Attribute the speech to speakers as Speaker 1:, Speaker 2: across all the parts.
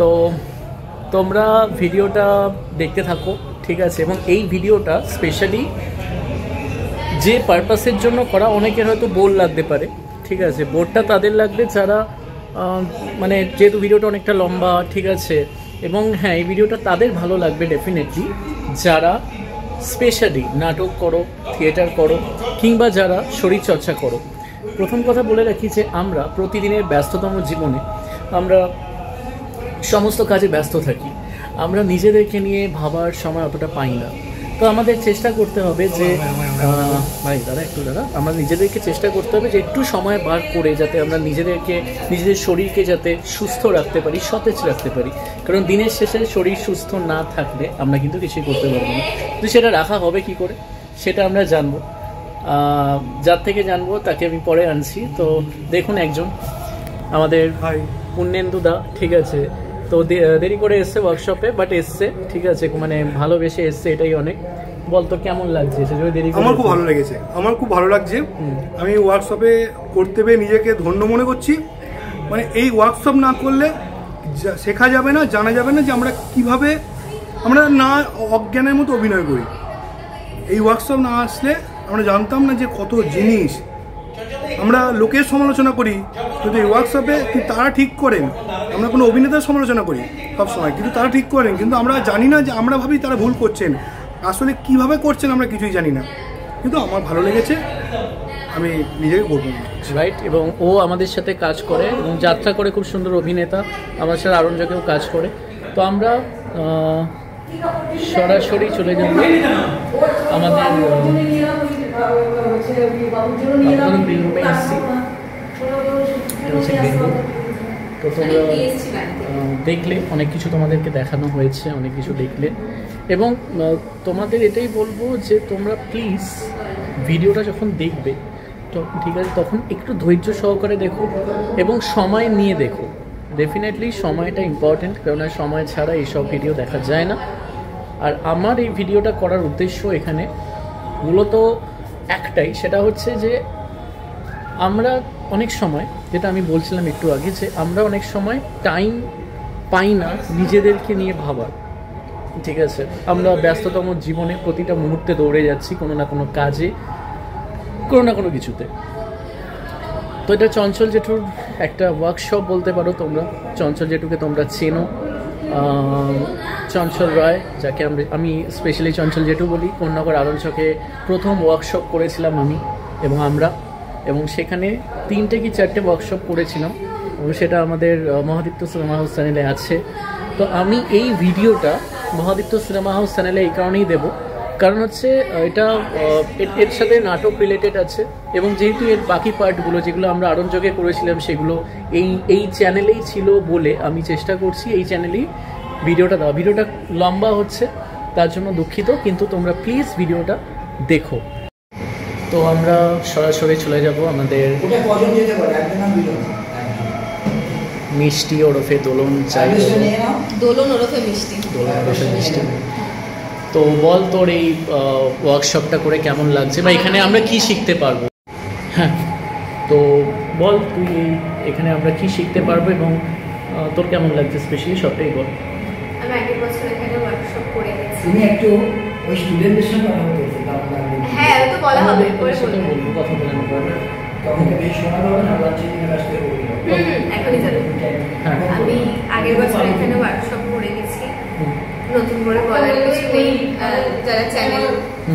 Speaker 1: তো তোমরা ভিডিওটা দেখতে থাকো, ঠিক আছে? এবং এই ভিডিওটা স্পেশালি যে পারপাসের জন্য করা, অনেকের হয়তো বোর লাগতে পারে, ঠিক আছে? বোরটা তাদের লাগবে যারা মানে যেহেতু ভিডিওটা অনেকটা লম্বা, ঠিক আছে? এবং হ্যাঁ, এই ভিডিওটা তাদের ভালো লাগবে ডেফিনেটলি যারা স্পেশালি নাটক করো, থিয়েটার করো, কিংবা যারা শরীরচর্চা করো। প্রথম কথা বলে রাখি যে আমরা প্রতিদিনের ব্যস্ততম জীবনে আমরা সমস্ত কাজে ব্যস্ত থাকি, আমরা নিজেদেরকে নিয়ে ভাবার সময় অতটা পাই না। তো আমাদের চেষ্টা করতে হবে যে আমরা নিজেদেরকে চেষ্টা করতে হবে যে একটু সময় বার করে যাতে আমরা নিজেদের শরীরকে যাতে সুস্থ রাখতে পারি, সতেজ রাখতে পারি। কারণ দিনের শেষে শরীর সুস্থ না থাকলে আমরা কিন্তু কিছুই করতে পারবো না। তো সেটা রাখা হবে কি করে সেটা আমরা জানবো, যার থেকে জানবো তাকে আমি পরে আনছি। তো দেখুন, একজন আমাদের পুণ্যেন্দুদা, ঠিক আছে? তো দেরি করে এসছে ওয়ার্কশপে, বাট এসছে, ঠিক আছে? মানে ভালোবেসে এসছে, এটাই অনেক। বলতো কেমন লাগছে?
Speaker 2: আমার খুব ভালো লেগেছে, আমার খুব ভালো লাগছে। আমি ওয়ার্কশপে করতে পেরে নিজেকে ধন্য মনে করছি। মানে এই ওয়ার্কশপ না করলে শেখা যাবে না, জানা যাবে না যে আমরা কিভাবে আমরা না অজ্ঞানের মতো অভিনয় করি। এই ওয়ার্কশপ না আসলে আমরা জানতাম না যে কত জিনিস। আমরা লোকের সমালোচনা করি, কিন্তু এই ওয়ার্কশপে তারা ঠিক করেন। আমরা কোনো অভিনেতার সমালোচনা করি সবসময়, কিন্তু তারা ঠিক করেন, কিন্তু আমরা জানি না যে আমরা ভাবি তারা ভুল করছেন, আসলে কিভাবে করছেন আমরা কিছুই জানি না। কিন্তু আমার ভালো লেগেছে, আমি নিজেকে করবো,
Speaker 1: রাইট? এবং ও আমাদের সাথে কাজ করে এবং যাত্রা করে, খুব সুন্দর অভিনেতা। আমার সাথে আরঞ্জকেও কাজ করে। তো আমরা সরাসরি চলে যাব আমাদের গ্রিন রুমে। এসছি, তো তোমরা দেখলে অনেক কিছু, তোমাদেরকে দেখানো হয়েছে অনেক কিছু দেখলে। এবং তোমাদের এটাই বলবো যে তোমরা প্লিজ ভিডিওটা যখন দেখবে, তো ঠিক আছে, তখন একটু ধৈর্য সহকারে দেখো এবং সময় নিয়ে দেখো। ডেফিনেটলি সময়টা ইম্পর্টেন্ট, কারণ সময় ছাড়া এইসব ভিডিও দেখা যায় না। আর আমার এই ভিডিওটা করার উদ্দেশ্য এখানে মূলত একটাই, সেটা হচ্ছে যে আমরা অনেক সময়, যেটা আমি বলছিলাম একটু আগে, যে আমরা অনেক সময় টাইম পাই না নিজেদেরকে নিয়ে ভাবার, ঠিক আছে? আমরা ব্যস্ততম জীবনে প্রতিটা মুহূর্তে দৌড়ে যাচ্ছি কোনো না কোনো কাজে, কোনো না কোনো কিছুতে। তো এটা চঞ্চল জেঠুর একটা ওয়ার্কশপ বলতে পারো তোমরা। চঞ্চল জেঠুকে তোমরা চেনো, চঞ্চল রয়, যাকে আমি স্পেশালি চঞ্চল জেঠু বলি। কন্যাগর আরঞ্চকে প্রথম ওয়ার্কশপ করেছিলাম আমি এবং আমরা, এবং সেখানে 3টে কি 4টে ওয়ার্কশপ করেছিলাম, এবং সেটা আমাদের মহাদীপ্ত সিনেমা হাউস চ্যানেলে আছে। তো আমি এই ভিডিওটা মহাদীপ্ত সিনেমা হাউস চ্যানেলে এই কারণেই দেবো, কারণ হচ্ছে এটা এর সাথে নাটক রিলেটেড আছে, এবং যেহেতু এর বাকি পার্টগুলো যেগুলো আমরা আরঞ্জকে করেছিলাম সেগুলো এই চ্যানেলেই ছিল বলে আমি চেষ্টা করছি এই চ্যানেলেই ভিডিওটা দেওয়া। ভিডিওটা লম্বা হচ্ছে, তার জন্য দুঃখিত, কিন্তু তোমরা প্লিজ ভিডিওটা দেখো। তো আমরা সরাসরি চলে যাব আমাদের মিষ্টি ওরফে দোলন,
Speaker 3: দোলন ওরফে মিষ্টি।
Speaker 1: তো বল, তোর এই ওয়ার্কশপটা করে কেমন লাগছে, বা এখানে আমরা কি শিখতে পারবো? হ্যাঁ, তো বল তুই এখানে আমরা কি শিখতে পারবো এবং তোর কেমন লাগছে স্পেশালি, সবটাই বল।
Speaker 3: আমি আগের বছর এখানে ওয়ার্কশপ করে গেছি।
Speaker 4: তুমি একটু ওই স্টুডেন্টদের সঙ্গে কথা বলতে,
Speaker 3: হ্যাঁ ওই তো বলা হবে,
Speaker 1: বলবো, কথা বলে নেবো,
Speaker 4: তখন বেশি শোনা যাবে না, লাঞ্চে দিনে ব্যস্ত হয়ে বলবো।
Speaker 3: এখনই যাবে। আমি আগের বছর এখানে ওয়ার্কশপ করে গেছি। নতুন করে বলার কিছু নেই, যারা চ্যানেল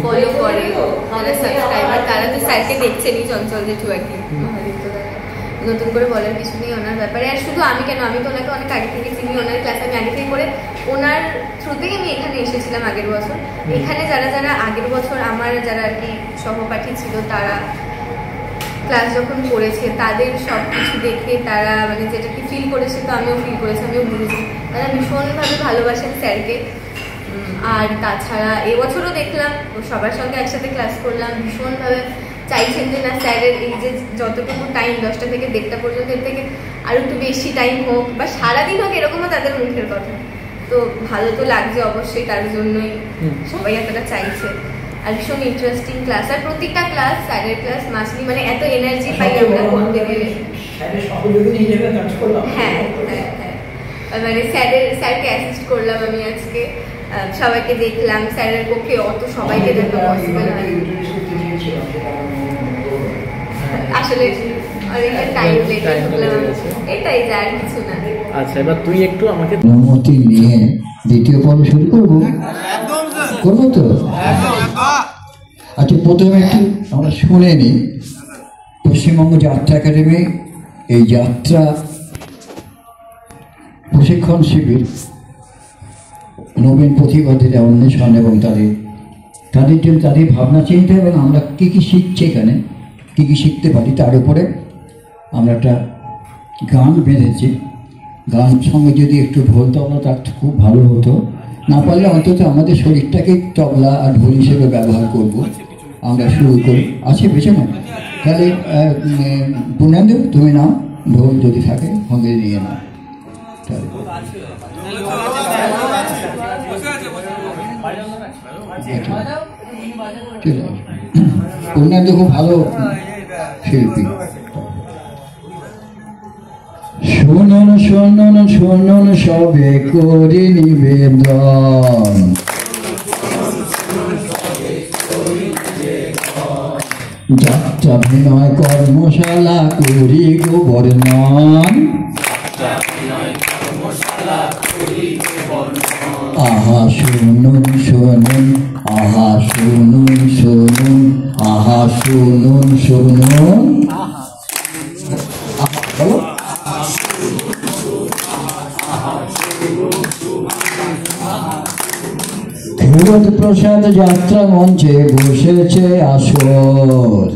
Speaker 3: ফলো করে, যারা সাবস্ক্রাইবার, তারা তো স্যারকে দেখছেনই, চঞ্চল জেঠু আর কি। নতুন করে বলার কিছু নেই ওনার ব্যাপারে। আর শুধু আমি কেন, আমি তো ওনাকে অনেক আগে থেকে চিনি, ওনার ক্লাস আমি আগে থেকে করে, ওনার থ্রুতেই আমি এখানে এসেছিলাম আগের বছর। এখানে যারা যারা আগের বছর আমার যারা আর কি সহপাঠী ছিল, তারা ক্লাস যখন করেছে তাদের সব কিছু দেখে তারা মানে যেটা কি ফিল করেছে, তো আমিও ফিল করেছি, আমিও বুঝেছি। তারা ভীষণভাবে ভালোবাসেন স্যারকে। আর তাছাড়া এবছরও দেখলাম সবার সঙ্গে একসাথে ক্লাস করলাম, ভীষণভাবে চাইছেন যে না স্যারের এই যে যতটুকু টাইম 10টা থেকে 1:30 পর্যন্ত, এর থেকে আরও একটু বেশি টাইম হোক বা সারাদিন হোক, এরকমও তাদের মুখের কথা। তো ভালো তো লাগছে অবশ্যই, তার জন্যই সবাই এতটা চাইছে। আর ভীষণ ইন্টারেস্টিং ক্লাস, আর প্রত্যেকটা ক্লাস স্যারের ক্লাস মাসলি, মানে এত এনার্জি পাই আমরা করতে গেলে। হ্যাঁ হ্যাঁ হ্যাঁ, মানে স্যারকে অ্যাসিস্ট করলাম আমি আজকে, সবাইকে দেখলাম, স্যারের পক্ষে অত সবাইকে দেখা পসিবল হয় আসলে, অনেকটা টাইম লেগে ঢুকলাম, এটাই যার কিছু না।
Speaker 1: আচ্ছা, এবার তুই একটু আমাকে
Speaker 5: অনুমতি নিয়ে দ্বিতীয় পর্ব শুরু করবো, করবো তো? আচ্ছা, প্রথমে একটু আমরা শুনে নিই পশ্চিমবঙ্গ যাত্রা একাডেমি এই যাত্রা প্রশিক্ষণ শিবির নবীন প্রতিভাদের অন্বেষণ এবং তাদের জন্য তাদের ভাবনা চিন্তা এবং আমরা কী কী শিখছি, এখানে কী কী শিখতে পারি তার উপরে আমরা একটা গান বেঁধেছি। গান সঙ্গে যদি একটু ঢোল তবলা তার খুব ভালো হতো, না পারলে অন্তত আমাদের শরীরটাকে তবলা আর ঢোল হিসেবে ব্যবহার করব। আমরা শুরু করি, আছে পেছনে, তাহলে পূর্ণেন্দু তুমি নাও, ঢোল যদি থাকে সঙ্গে নিয়ে নাও। পূর্ণেন্দু খুব ভালো শিল্পী। শুনুন শুনুন শুনুন সবে করি নিবেদন, যাত্রা অভিনয় কর্মশালা করি গো বর্ণন। আহা শুনুন শুনুন, আহা শুনুন শুনুন, আহা শুনুন শুনুন। ক্ষীরোদ প্রসাদ যাত্রা মঞ্চে বসেছে আসর,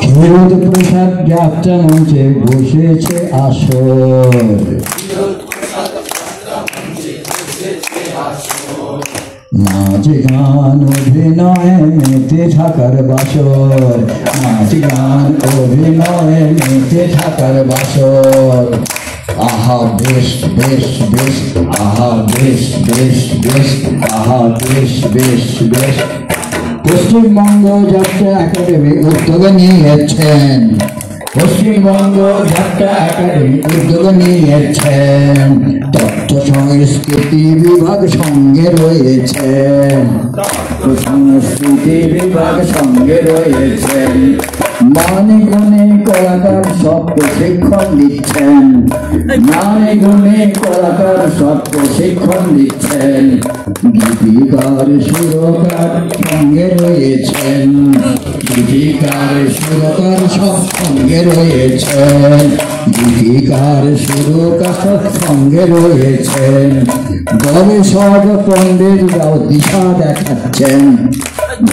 Speaker 5: ক্ষীরোদ প্রসাদ যাত্রা মঞ্চে বসেছে আসর। নাচ গান অভিনয় মেতে থাকার বাসর, নাচ গান অভিনয় মেতে থাকার বাসর। আহা বেশ বেশ বেশ, আহা বেশ বেশ বেশ, আহা বেশ বেশ বেশ। পশ্চিমবঙ্গ যাত্রা একাডেমি উদ্যোগ নিয়েছেন, পশ্চিমবঙ্গ যাত্রা একাডেমি উদ্যোগ নিয়েছেন। তথ্য সংস্কৃতি বিভাগ সঙ্গে রয়েছেন, সংস্কৃতি বিভাগ সঙ্গে রয়েছেন। মানে গুণে কলাকার সব প্রশিক্ষণ দিচ্ছেন, মানে গুণে কলাকার সব প্রশিক্ষণ দিচ্ছেন। গীতিকার সুরকার সঙ্গে রয়েছেন, গীতিকার সুরকার সব সঙ্গে রয়েছেন, গীতিকার সুরকার সব সঙ্গে রয়েছেন। গবেষক পণ্ডিতরাও দিশা দেখাচ্ছেন,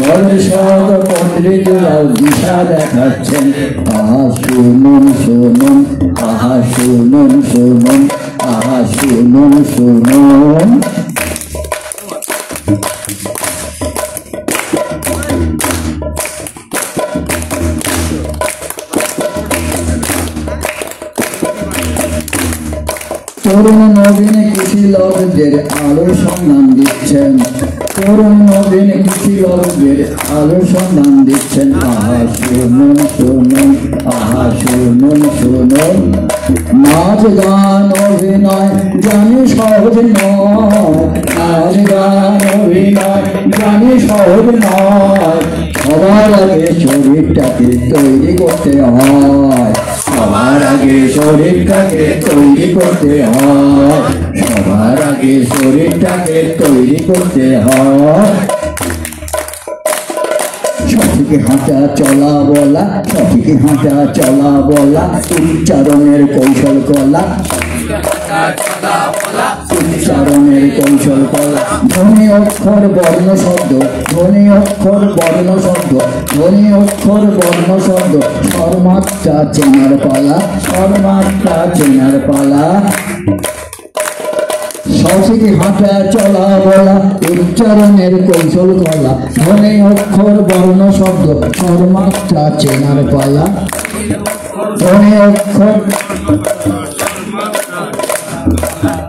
Speaker 5: গবেষক পণ্ডিতরাও দিশা দেখাচ্ছেন। আহা শুনুন শুনুন, আহা শুনুন শুনুন, আহা শুনুন শুনুন। তরুণ নবীন কুশীলবদের আলো সন্ধান দিচ্ছেন, তরুণ নবীন কুশীলবদের আলো সন্ধান দিচ্ছেন। আহা শুনুন শুনুন, আহা শুনুন শুনুন। নাচ গান অভিনয় জানি সহজ নয়, নাচ গান অভিনয় জানি সহজ নয়। সবার আগে শরীরটাকে তৈরি করতে হয়, সবার আগে শরীরটাকে তৈরি করতে হয়, সবার আগে শরীরটাকে তৈরি করতে হয়। সঠিক হাঁটা চলা বলা, সঠিক হাঁটা চলা বলা, উচ্চারণের কৌশল কলা, উচ্চারণের কৌশল কলা। ধ্বনি অক্ষর বর্ণ শব্দ, ধ্বনি অক্ষর বর্ণ শব্দ, ধ্বনি অক্ষর বর্ণ শব্দ। স্বরমাত্রা চেনার পালা, স্বরমাত্রা চেনার পালা। সঠিক হাঁটা চলা বলা, উচ্চারণের কৌশল কলা। ধ্বনি অক্ষর বর্ণ শব্দ, স্বরমাত্রা চেনার পালা। ধ্বনি অক্ষর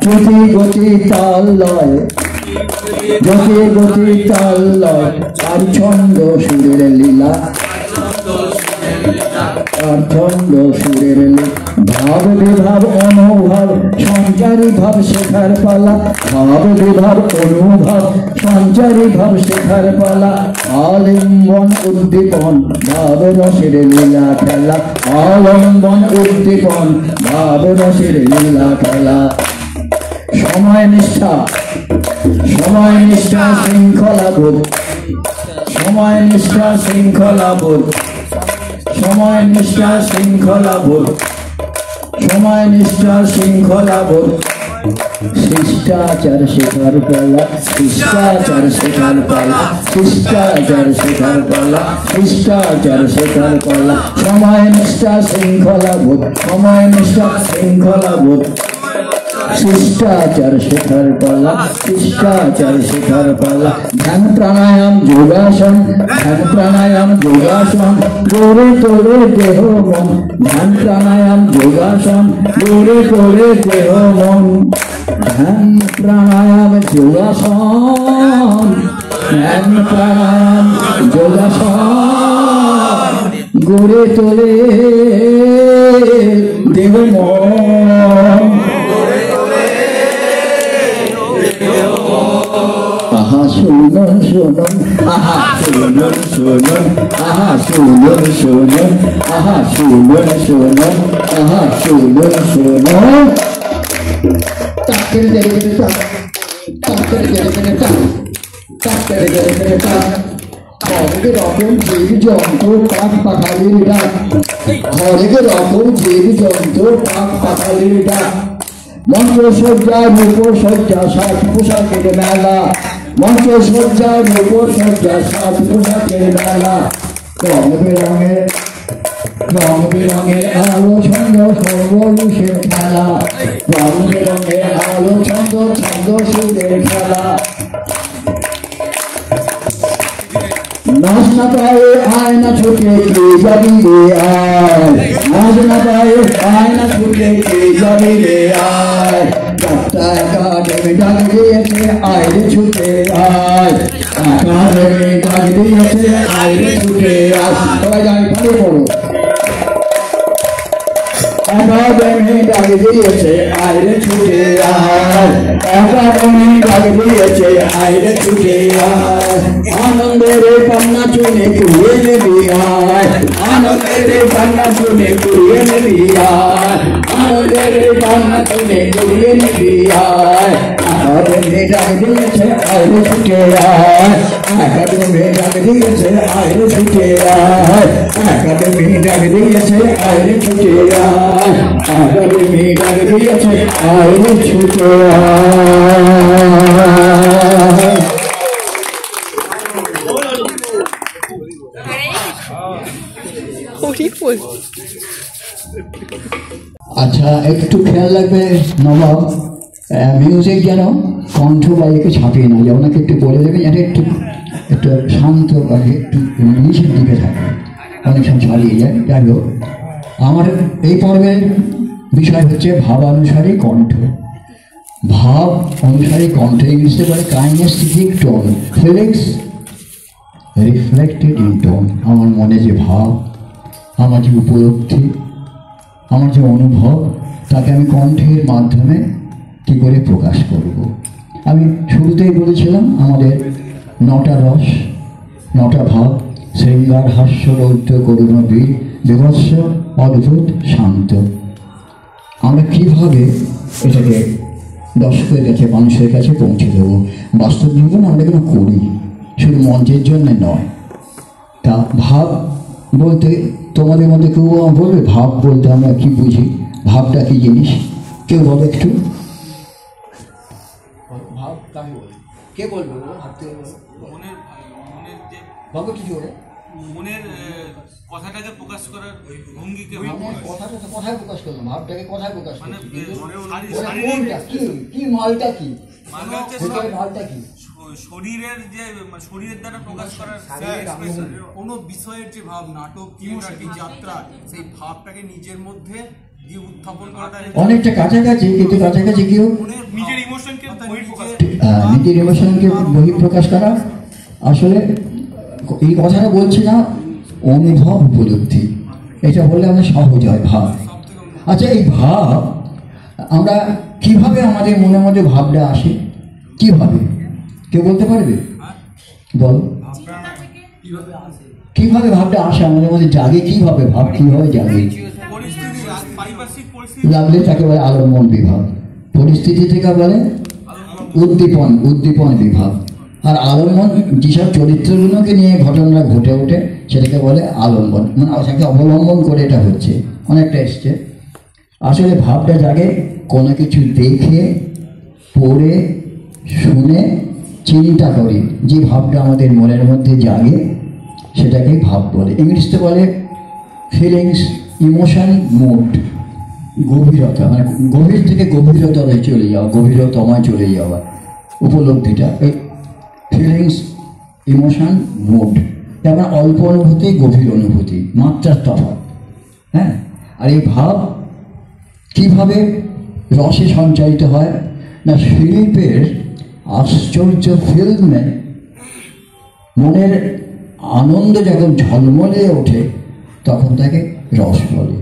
Speaker 5: গতি গতি তাল লয়, গতি গতি তাল লয়। আর ছন্দ সুরের লীলা, আর ছন্দ সুরের ভাব বিভাব অনুভব সঞ্চারী ভাব শেখার পালা ভাব বিভাব অনুভব সঞ্চারী ভাব শেখার পালা আলিঙ্গন উদ্দীপন ভাব রসের লীলা খেলা আলিঙ্গন উদ্দীপন ভাব রসের লীলা খেলা সময় নিষ্ঠা শৃঙ্খলা বোধ সময় নিষ্ঠা শৃঙ্খলা বোধ সময় নিষ্ঠা শৃঙ্খলা বোধ সময় নিষ্ঠা শৃঙ্খলা বোধ শিষ্টাচার শেখার পালা শিষ্টাচার শেখার পালা শিষ্টাচার শেখার পালা শিষ্টাচার শেখার পালা সময় নিষ্ঠা শৃঙ্খলা বোধ সময় নিষ্ঠা শৃঙ্খলা বোধ শিষ্টাচার শেখার পালা শিষ্টাচার শেখার পালা ধ্যান প্রাণায়াম যোগাসন ধ্যান প্রাণায়াম যোগাসন গড়ে তোলে দেহ মন ধ্যান প্রাণায়াম যোগাসন গড়ে তোলে দেহ মন ধ্যান প্রাণায়াম যোগাসন ধ্যান প্রাণায়াম যোগাসন গড়ে তোলে দেহ মন আহা শুনুন শুনুন আহা শুনুন শুনুন আহা শুনুন শুনুন আহা শুনুন শুনুন আহা শুনুন শুনুন তাকের দেখে তাক তাকের দেখে তাক তাকের দেখে তাক হরেক রকম জীব জন্তু পাক পাখালির ডাক হরেক রকম জীব জন্তু পাক পাখালির ডাক মঞ্চ সজ্জা রূপ সজ্জা সাজ পোশাকের মেলা মঞ্চ সজ্জা রূপ সজ্জা সাজ পোশাকের মেলা রং বেরঙের আলো ছন্দ সর্বলুষের খেলা রং বেরঙের আলো ছন্দ সুরের খেলা নাচ না পায়ে আয় না ছুটে কে যাবি রে আয় নাচ না পায়ে আয় না ছুটে কে যাবি রে আয় যাত্রা একাডেমি ডাক দিয়েছে আয় রে ছুটে আয় একাডেমি ডাক দিয়েছে আয় রে ছুটে আয় সবাই যাই ভালো পড়ো একাডেমি ডাক দিয়েছে আয় রে ছুটে আয় একাডেমি ডাক দিয়েছে আয় রে ছুটে আয় আনন্দের পান্না চুনে কুড়িয়ে নেবি আয় আনন্দের পান্না চুনে কুড়িয়ে নেবি আয় আনন্দের পান্না চুনে কুড়িয়ে নেবি আয় একাডেমি ডাক দিয়েছে আয় রে ছুটে আয় একাডেমি ডাক দিয়েছে আয় রে ছুটে আয় একাডেমি ডাক দিয়েছে আয় রে ছুটে আয় একাডেমি ডাক দিয়েছে আয় রে ছুটে আয় আচ্ছা একটু খেয়াল রাখবে নবাব মিউজিক যেন কণ্ঠ বাড়িকে ছাপিয়ে না যায় ওনাকে একটু বলে দেবেন যেন একটু একটু শান্ত বাড়ি একটু নিচের দিকে থাকে অনেক সময় ছাড়িয়ে যায় যাই হোক আমার এই পর্বের বিষয় হচ্ছে ভাবানুসারী কণ্ঠ ভাব অনুসারী কণ্ঠ ইংলিশে বলে kinaesthetic tone feelings reflected in tone আমার মনে যে ভাব আমার যে উপলব্ধি আমার যে অনুভব তাকে আমি কণ্ঠের মাধ্যমে কী করে প্রকাশ করব আমি শুরুতেই বলেছিলাম আমাদের 9টা রস 9টা ভাব শৃঙ্গার হাস্য রৌদ্র করুণ বীর বিভৎস অদ্ভুত শান্ত আমরা কীভাবে এটাকে দর্শকের কাছে মানুষের কাছে পৌঁছে দেবো বাস্তব জীবনে আমরা এগুলো করি শুধু মঞ্চের জন্য নয় তা ভাব বলতে তোমাদের মধ্যে কেউ বলবে ভাব বলতে আমরা কি বুঝি ভাবটা কি জিনিস কেউ বলে একটু ভাব কাকে বলে কে বলবে ভাবতে
Speaker 6: মনের যে
Speaker 5: ভাবো কিছু বলে
Speaker 6: মনের কথাটাকে প্রকাশ করার ভঙ্গিকে
Speaker 5: কথাটা তো কথায় প্রকাশ করলাম ভাবটাকে কথায় প্রকাশ
Speaker 6: মানে
Speaker 5: কি মালটা কি
Speaker 6: মালটা কি শরীরের যে শরীরের দ্বারা প্রকাশ করার
Speaker 7: কোনো বিষয়ের যে ভাব নাটক কিংবা যাত্রা সেই ভাবটাকে নিজের মধ্যে দিয়ে উত্থাপন করাটা
Speaker 5: অনেকটা কাছাকাছি কিন্তু কাছাকাছি কেউ
Speaker 6: নিজের ইমোশনকে
Speaker 5: নিজের ইমোশনকে বহিঃপ্রকাশ করা আসলে এই কথাটা বলছি না অনুভব উপলব্ধি এটা বললে আমরা সহজ হয় ভাব। আচ্ছা, এই ভাব আমরা কিভাবে আমাদের মনের মধ্যে ভাবটা আসে, কিভাবে কেউ বলতে পারবে? বল, কিভাবে ভাবটা আসে আমাদের মধ্যে, জাগে কিভাবে, ভাব কিভাবে জাগে? লাগলে তাকে বলে আলম্বন বিভাগ, পরিস্থিতি থেকে বলে উদ্দীপন বিভাগ, আর আলম্বন যেসব চরিত্রগুলোকে নিয়ে ঘটনা ঘটে ওঠে সেটাকে বলে আলম্বন, মানে তাকে অবলম্বন করে এটা হচ্ছে, অনেকটা এসছে। আসলে ভাবটা জাগে কোনো কিছু দেখে, পড়ে, শুনে, চিন্তা করে যে ভাবটা আমাদের মনের মধ্যে জাগে সেটাকে ভাব বলে। ইংলিশতে বলে ফিলিংস, ইমোশন, মুড। গভীরতা মানে গভীর থেকে গভীরতরে চলে যাওয়া, গভীরতমায় চলে যাওয়া উপলব্ধিটা, এই ফিলিংস, ইমোশন, মুড। যেমন অল্প অনুভূতি, গভীর অনুভূতি, মাত্রার তফাৎ। হ্যাঁ, আর এই ভাব কিভাবে রসে সঞ্চারিত হয় না, শিল্পের আশ্চর্য ফিল্মে মনের আনন্দ যখন ঝলমলে ওঠে তখন তাকে রস বলে।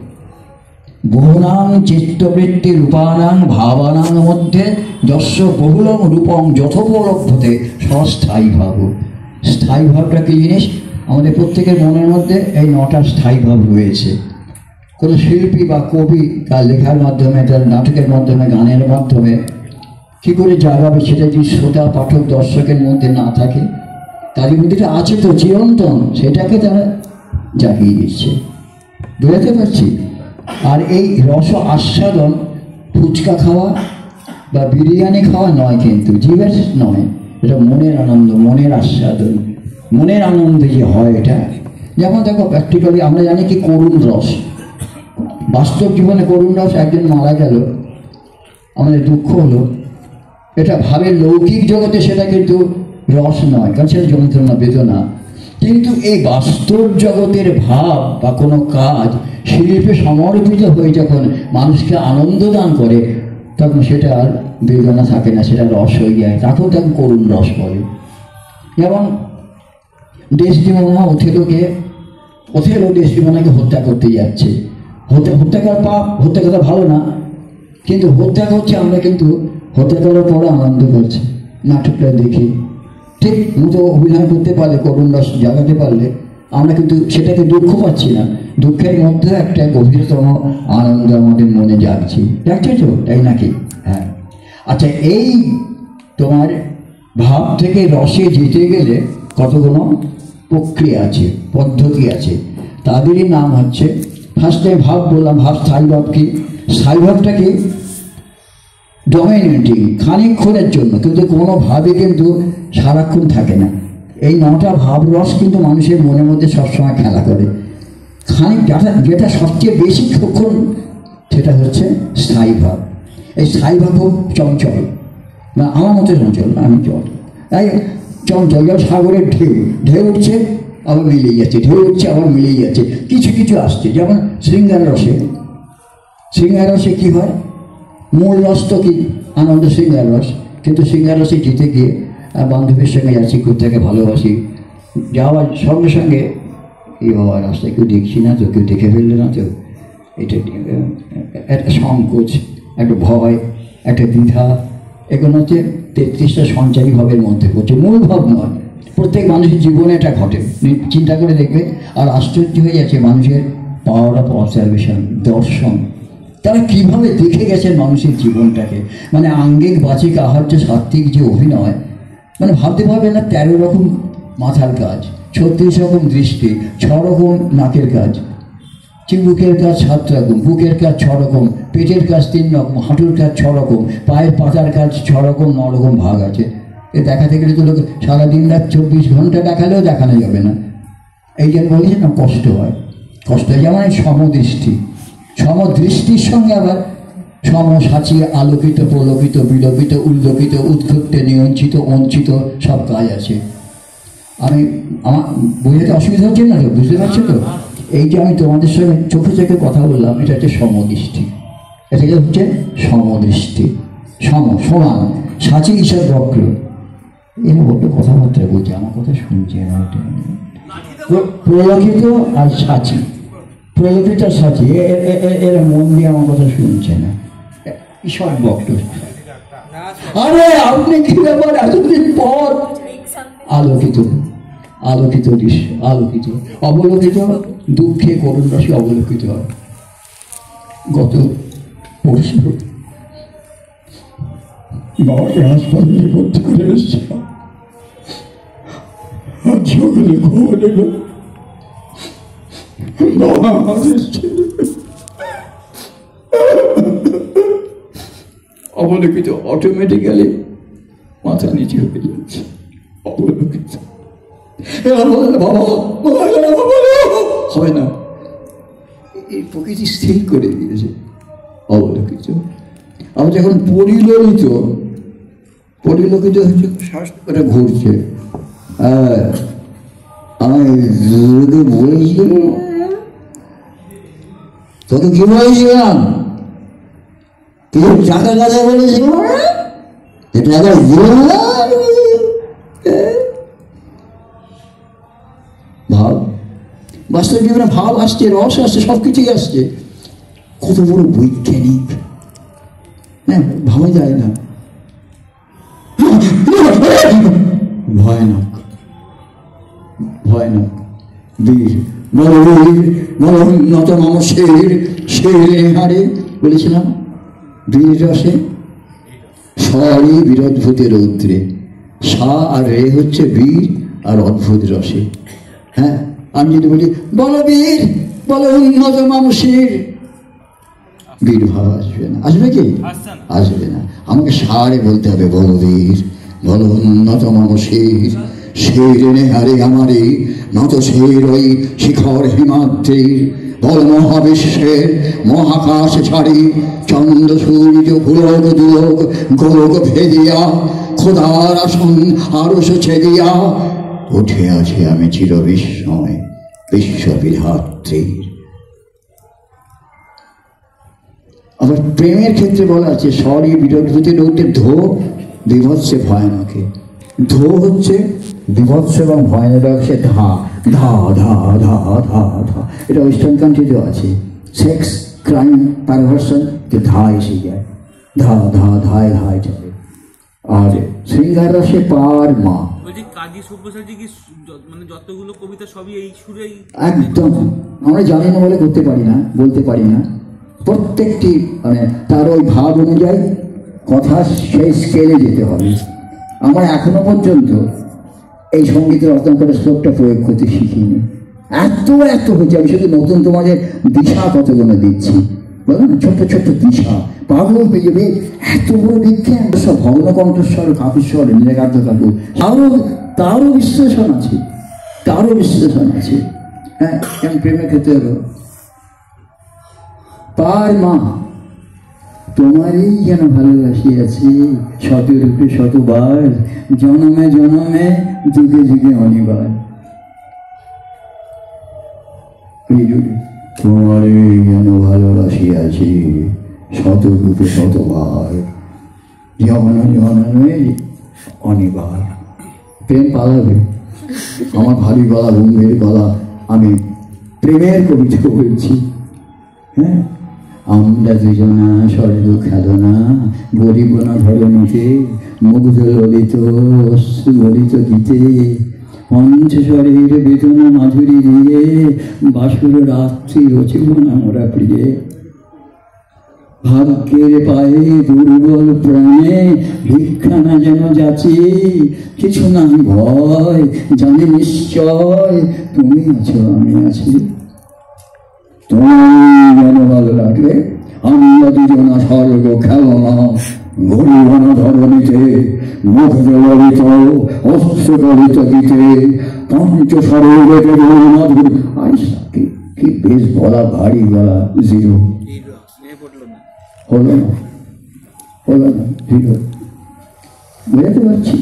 Speaker 5: বহুনাং চিত্তবৃত্তি রূপানাং ভাবানাং মধ্যে যস্য বহুলং রূপং যথোপলব্ধতে সস্থায়ী ভাব। স্থায়ী ভাবটা কি জিনিস? আমাদের প্রত্যেকের মনের মধ্যে এই 9টা স্থায়ী ভাব রয়েছে। কোনো শিল্পী বা কবি তার লেখার মাধ্যমে, তার নাটকের মাধ্যমে, গানের মাধ্যমে কী করে জাগাবে সেটা যদি শ্রোতা, পাঠক, দর্শকের মধ্যে না থাকে, তাদের মধ্যে আছে তো চিরন্তন, সেটাকে তারা জাগিয়ে দিচ্ছে। বুঝতে পারছি? আর এই রস আস্বাদন ফুচকা খাওয়া বা বিরিয়ানি খাওয়া নয়, কিন্তু জীবের নয়, এটা মনের আনন্দ, মনের আস্বাদন, মনের আনন্দে যে হয় এটা। যেমন দেখো প্র্যাকটিক্যালি আমরা জানি কি করুণ রস, বাস্তব জীবনে করুণ রস, একজন মারা গেল, আমাদের দুঃখ হলো, এটা ভাবের লৌকিক জগতে সেটা কিন্তু রস নয়, কারণ সেটা যন্ত্রণা, বেদনা। কিন্তু এই বাস্তব জগতের ভাব বা কোনো কাজ শিল্পে সমর্পিত হয়ে যখন মানুষকে আনন্দ দান করে তখন সেটা আর বেদনা থাকে না, সেটা রস হয়ে যায়, তাকেও তখন করুণ রস বলে। যেমন ডেসডিমোনা ওথেলো ডেসডিমোনাকে হত্যা করতে যাচ্ছে, হত্যা করার পাপ, হত্যা করা ভালো না, কিন্তু হত্যা করছে আমরা, কিন্তু হত্যা করার পরে আনন্দ করছে নাটকটা দেখে। ঠিক মতো অভিনয় করতে পারলে, করুণ রস জাগাতে পারলে আমরা কিন্তু সেটাকে দুঃখ পাচ্ছি না, দুঃখের মধ্যে একটা গভীরতম আনন্দ আমাদের মনে জাগছে তো, তাই নাকি? হ্যাঁ। আচ্ছা, এই তোমার ভাব থেকে রসে যেতে গেলে কতগুলো প্রক্রিয়া আছে, পদ্ধতি আছে, তাদেরই নাম হচ্ছে, ফার্স্টে ভাব বললাম, ভাব স্থায়ী ভাব কি? স্থায়ী ভাবটা কি? ডমিনেটিং, খানিকক্ষণের জন্য, কিন্তু কোনোভাবে কিন্তু সারাক্ষণ থাকে না। এই 9টা ভাব রস কিন্তু মানুষের মনের মধ্যে সবসময় খেলা করে। যেটা সবচেয়ে বেশি ক্ষণ সেটা হচ্ছে স্থায়ী ভাব। এই স্থায়ী ভাব খুব চঞ্চল, না আমার মতো চঞ্চল না, আমি তাই চঞ্চল। যেমন সাগরের ঢেউ উঠছে আবার মিলিয়ে যাচ্ছে, ঢেউ উঠছে আবার মিলিয়ে যাচ্ছে, কিছু কিছু আসছে। যেমন শৃঙ্গার রসে কী হয়? মূল রস তো কি আনন্দ, শৃঙ্গার রস, কিন্তু শৃঙ্গার রসে জিতে গিয়ে বান্ধবীর সঙ্গে যাচ্ছি, কুত্তাকে ভালোবাসি, যাওয়ার সঙ্গে সঙ্গে এই বাবা রাস্তায় কেউ দেখছি না তো, কেউ দেখে ফেললে না তো, এটা একটা সংকোচ, একটা ভয়, একটা দ্বিধা, এগুলো হচ্ছে 33টা সঞ্চারী ভাবের মধ্যে পড়ছে, মূল ভাব নয়। প্রত্যেক মানুষের জীবনে এটা ঘটে, চিন্তা করে দেখবে। আর আশ্চর্য হয়ে যাচ্ছে মানুষের পাওয়ার অফ অবজারভেশন, দর্শন, তারা কীভাবে দেখে গেছেন মানুষের জীবনটাকে, মানে আঙ্গিক, বাচিক, আহার্য, সাত্ত্বিক যে অভিনয়, মানে ভাবতে পারবেন না 13 রকম মাথার কাজ, 36 রকম দৃষ্টি, 6 রকম নাকের কাজ, চিবুকের কাজ 7 রকম, বুকের কাজ 6 রকম, পেটের কাজ 3 রকম, হাঁটুর কাজ 6 রকম, পায়ের পাতার কাজ 6 রকম, 9 রকম ভাগ আছে। এ দেখাতে গেলে তো লোক সারাদিন রাত 24 ঘন্টা দেখালেও দেখানো যাবে না। এই জন্য বলেছে না, কষ্ট হয়। যেমন এই সমদৃষ্টির সঙ্গে আবার সাঁচিয়ে আলোকিত, প্রলোকিত, বিলোকিত, উল্লোকিত, উৎক্ষিপ্ত, নিয়ন্ত্রিত, বঞ্চিত সব কাজ আছে। আমার বোঝাতে অসুবিধা হচ্ছে না তো? বুঝতে পারছো তো? এই যে আমি তোমাদের সঙ্গে চোখে চোখে কথা বললাম, এটা হচ্ছে সমদৃষ্টি, এটা হচ্ছে সমদৃষ্টি, সমান, সাঁচি ঈশ্বর বক্র। এরা বড্ড কথাবার্তা বলছে, আমার কথা শুনছে না। প্রলোকিত আর সাঁচি, প্রলোভিতার সাথে এরা মন দিয়ে আমার কথা শুনছে না, সব বক্তব্য। আরে আপনি কি ব্যাপার, এতদিন পর আলোকিত আলোকিত দৃশ্য, আলোকিত অবলোকিত, দুঃখে করুণ রাশি অবলোকিত হয়। গত পরশু বাবাকে হাসপাতালে ভর্তি করে এসেছিলাম, আজ সকালে খবর এলো বাবা আমাদের ছেলে অবলোকিত। অটোমেটিক্যালি মাথা নিচে হয়ে যাচ্ছে, অবলোকিত। বাবা হবে না, এই প্রকৃতি স্থির করে দিয়েছে, অবলোকিত। আবার যখন পরিলোকিত, পরিলোকিত হচ্ছে শ্বাস করে ঘুরছে। আমি বলেছিলাম, তোকে কি বলেছিলাম, তুই টাকা কথা বলেছিলাম, টাকা ভাব, বাস্তব জীবনে ভাব আসছে, রস আসছে, সব কিছুই আসছে। কত বড় বৈজ্ঞানিক, হ্যাঁ, ভাবা যায় না। ভয়ানক ভয়ানক। বীর বলবীর বলোন্নত মানুষের শেরে হারে বলেছিলাম, বীর রসে সরি বীরদ্ভুতের রৌদ্রে, সা আর রে হচ্ছে বীর আর অদ্ভুত রসে। হ্যাঁ, আমি যদি বলি বলবীর বলো উন্নত মানুষের, বীর ভাব আসবে না। আসবে কি? আসবে না। আমাকে সারে বলতে হবে, বলবীর বলো উন্নত মানুষের, শেরে হারে আমারে নত শের ওই শিখর হিমাদ্রির, বল মহাবিশ্বের মহাকাশ ছাড়ি, চন্দ্র সূর্য ভুলোক দুলোক গোলক ভেদিয়া, খোদার আসন আরশ ছেদিয়া, উঠে আছে আমি চির বিস্ময় বিশ্ববিধাত্রীর। আবার প্রেমের ক্ষেত্রে বলা আছে, সরি বিরোধী রৌদ্রে ধো বিভৎসে ভয়ানকে। ধো হচ্ছে বিভৎস এবং ভয়ানক হচ্ছে ধা ধা ধা ধা ধা ধা। এটা ওয়েস্টার্ন কান্ট্রিতেও আছে, সেক্স ক্রাইম পারভার্সন, যে ধা এসে যায়, ধা ধা ধায় ধায় চলে। আর শৃঙ্গার রসে পার মা,
Speaker 6: কাজী সব্যসাচী কি মানে যতগুলো কবিতা সবই এই সুরেই?
Speaker 5: একদম। আমরা জানি না বলে করতে পারি না, বলতে পারি না। প্রত্যেকটি মানে তার ওই ভাব অনুযায়ী কথা সেই স্কেলে যেতে হবে। আমরা এখনো পর্যন্ত এই সঙ্গীতের রত্নাকরের শ্লোকটা প্রয়োগ করতে শিখিনি। এত এত হচ্ছে, আমি শুধু নতুন তোমাদের দিশা কতগুলো দিচ্ছি, বলো না, ছোট্ট ছোট্ট দিশা, পাগল হয়ে যাবে। এত বড় বিজ্ঞান, সব ভগ্ন কণ্ঠস্বর, কাকুস্বর, নীলকান্ত কাকু, তারও বিশ্লেষণ আছে, তারও বিশ্লেষণ আছে। হ্যাঁ, কেমন প্রেমের ক্ষেত্রে হলো পার মা, তোমারই যেন ভালোবাসিয়াছি শতরূপে শতবার, জনমে জনমে যুগে যুগে অনিবার। তোমারই যেন ভালোবাসিয়াছি শতরূপে শতবার, জন জনমে অনিবার। প্রেম পালাবে, আমার ভারী গলা, গম্ভীর গলা, আমি প্রেমের কবিতা বলছি। হ্যাঁ, আমরা দুজনা স্বর্গ খেলনা, গরিব না ধরণীতে, মুগ্ধ ললিত ললিত গীতে, পঞ্চস্বরের বেদনা মাধুরী দিয়ে, বাসুর রাত্রি রচিব না মোরা প্রিয়ে। ভাগ্যের পায়ে দুর্বল প্রাণে ভিক্ষা না যেন যাচি, কিছু না ভয়, জানি নিশ্চয় তুমি আছো আমি আছি। তোমার যেন ভালো লাগলে আমরা দুজনা স্বর্গ খেলনা, গরিব ধরণীতে, মুখ জলিত অস্ত্র গলিত গীতে, পঞ্চস্বরের মাধুর। কি বেশ বলা, ভারী গলা, জিরো হলো না, হলো না, জিরো। বুঝতে পারছি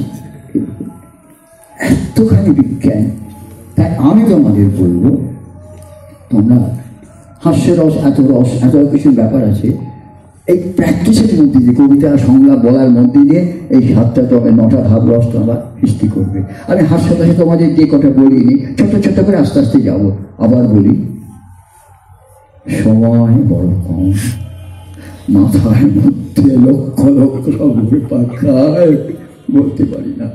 Speaker 5: এতখানি বিজ্ঞান। তাই আমি তোমাদের বলবো, তোমরা হাস্যরস, এত রস, এত কিছু ব্যাপার আছে, এই প্র্যাকটিসের মধ্যে দিয়ে, কবিতা সংলাপ বলার মধ্যে দিয়ে এই 7টা তবে 9টা ভাব রস তোমরা সৃষ্টি করবে। আমি হাস্যরসে তোমাদের যে কথা বলিনি, ছোট ছোট করে আস্তে আস্তে যাবো। আবার বলি, সময় বড় কম, মাথার মধ্যে লক্ষ লক্ষ পাখায় বলতে পারি না।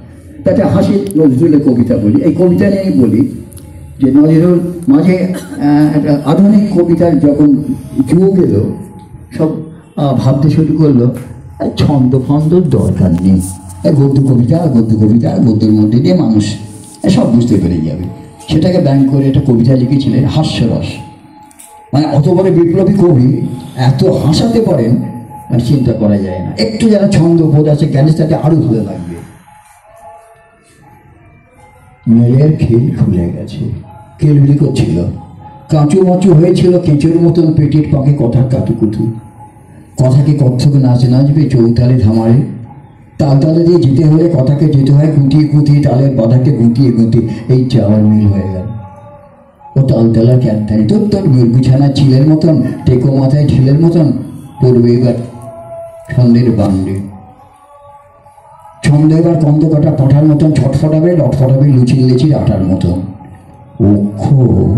Speaker 5: তাতে হাসির নজরুলের কবিতা বলি, এই কবিতা নিয়েই বলি যে নজরুল মাঝে একটা আধুনিক কবিতার যখন যুগ এলো, সব ভাবতে শুরু করলো ছন্দ ফন্দর দরকার নেই, গদ্য কবিতা গদ্যের মধ্যে দিয়ে মানুষ সব বুঝতে পেরে যাবে। সেটাকে ব্যাংক করে একটা কবিতা লিখেছিলেন হাস্যরস। মানে অত বড় বিপ্লবী কবি এত হাসাতে পারেন মানে চিন্তা করা যায় না। একটু যারা ছন্দ বোধ আছে জ্ঞানের সাথে আরো ভালো লাগবে। মেলের খেল খুলে গেছে, কেলবিলি করছিল, কাঁচু মাচু হয়েছিল কেঁচোর মতন পেটের পাখে কথার কাতুকুতু। কথাকে কচ্ছপ নাচবে চৌতালে ধামারে, তাল তালে দিয়ে যেতে হলে কথাকে যেতে হয় গুটিয়ে গুটিয়ে, তালের বাধাকে গুটিয়ে গুটিয়ে। এই চাওয়ার মিল হয়ে গেল। ও তালতলার ক্যান্টারি তোর বিছানা চিলের মতন, টেকো মাথায় ঢিলের মতন পড়বে এবার ছন্দের বান্ডে। ছন্দ এবার কন্দ কাটা পাঠার মতন ছটফটাবে, লটফটাবে লুচির লেচির আটার মতন। অক্ষর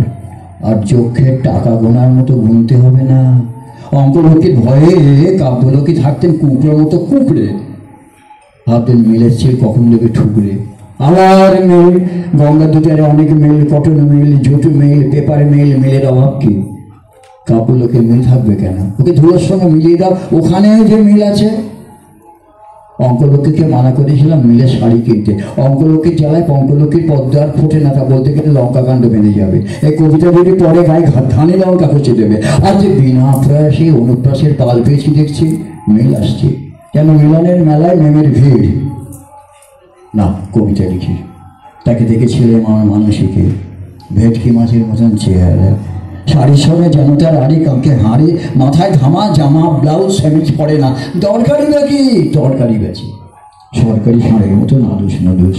Speaker 5: আর চোখের টাকা গোনার মতো গুনতে হবে না। অঙ্কলোকের ভয়ে কাব্যলোকে থাকতেন কুঁকড়োর মতো কুঁকড়ে, ভাবতেন মিলের চেয়ে কখন দেবে ঠুকরে। আবার মিল, গঙ্গা দুধারে অনেক মিল, কটন মিল, ঝুটু মিল, পেপার মিল, মিলের অভাব কি? কাব্যলোকের মিল থাকবে কেন? ওকে ধুলোর সঙ্গে মিলিয়ে দাও, ওখানেও যে মিল আছে। অঙ্কলক্ষীকে মানা করেছিলাম মিলের শাড়ি কিনতে, অঙ্কলক্ষীর জ্বালায় পঙ্কলক্ষীর পদ্মা আর ফোটে না, তা বলতে গেলে লঙ্কা কাণ্ড বেঁধে যাবে। এই কবিতা যদি পরে গায়ে ধানে লঙ্কা কষে দেবে। আর যে বিনা প্রয়াসে অনুপ্রাসের পাল পেয়েছি দেখছি মিল আসছে, কেন মিলনের মেলায় মেমের ভিড়। না, কবিতা লিখি, তাকে দেখেছিলাম আমার মানসিকে, ভেটকি মাছের মতন চেহারা, শাড়ির সঙ্গে যেন তার আড়ি কাউকে হাঁড়ি, মাথায় ধামা জামা ব্লাউজ স্যামিজ পড়ে না, দরকারি নাকি দরকারি গেছে। সরকারি ষাঁড়ের মতো নাদুস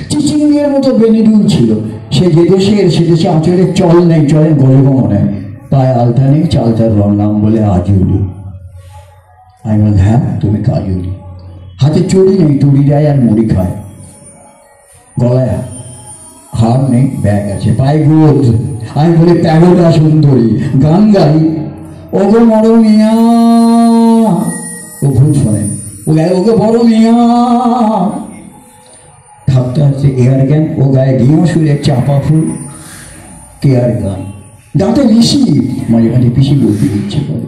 Speaker 5: চিচিংয়ের মতো বেনিডুল ছিল। সে যে দেশের সে দেশে আঁচলের চল নেই, চলেন গরিব মনে, পায়ে আলতা নেই, চালতার রং নাম বলে আজুলি। আমি বল হ্যাঁ তুমি কাজুলি। হাতে চড়ি নেই, তুড়ি দেয় আর মুড়ি খায়। গলায় হার নেই, ব্যাগ আছে, পায়ে গোদ। আমি বলি প্যাগোটা সুন্দরী, গান গাই ওগো বড় মিয়া, ও ভুল শোনে, ও গায়ে ওগো বড় মিয়া। ভাবতে হচ্ছে এয়ার গান, ও গায়ে ঘিও সুরের চাপা ফুল, কেয়ার গান। দাঁতে লিসি, মাঝে মাঝে পিসি বলতে ইচ্ছে করে।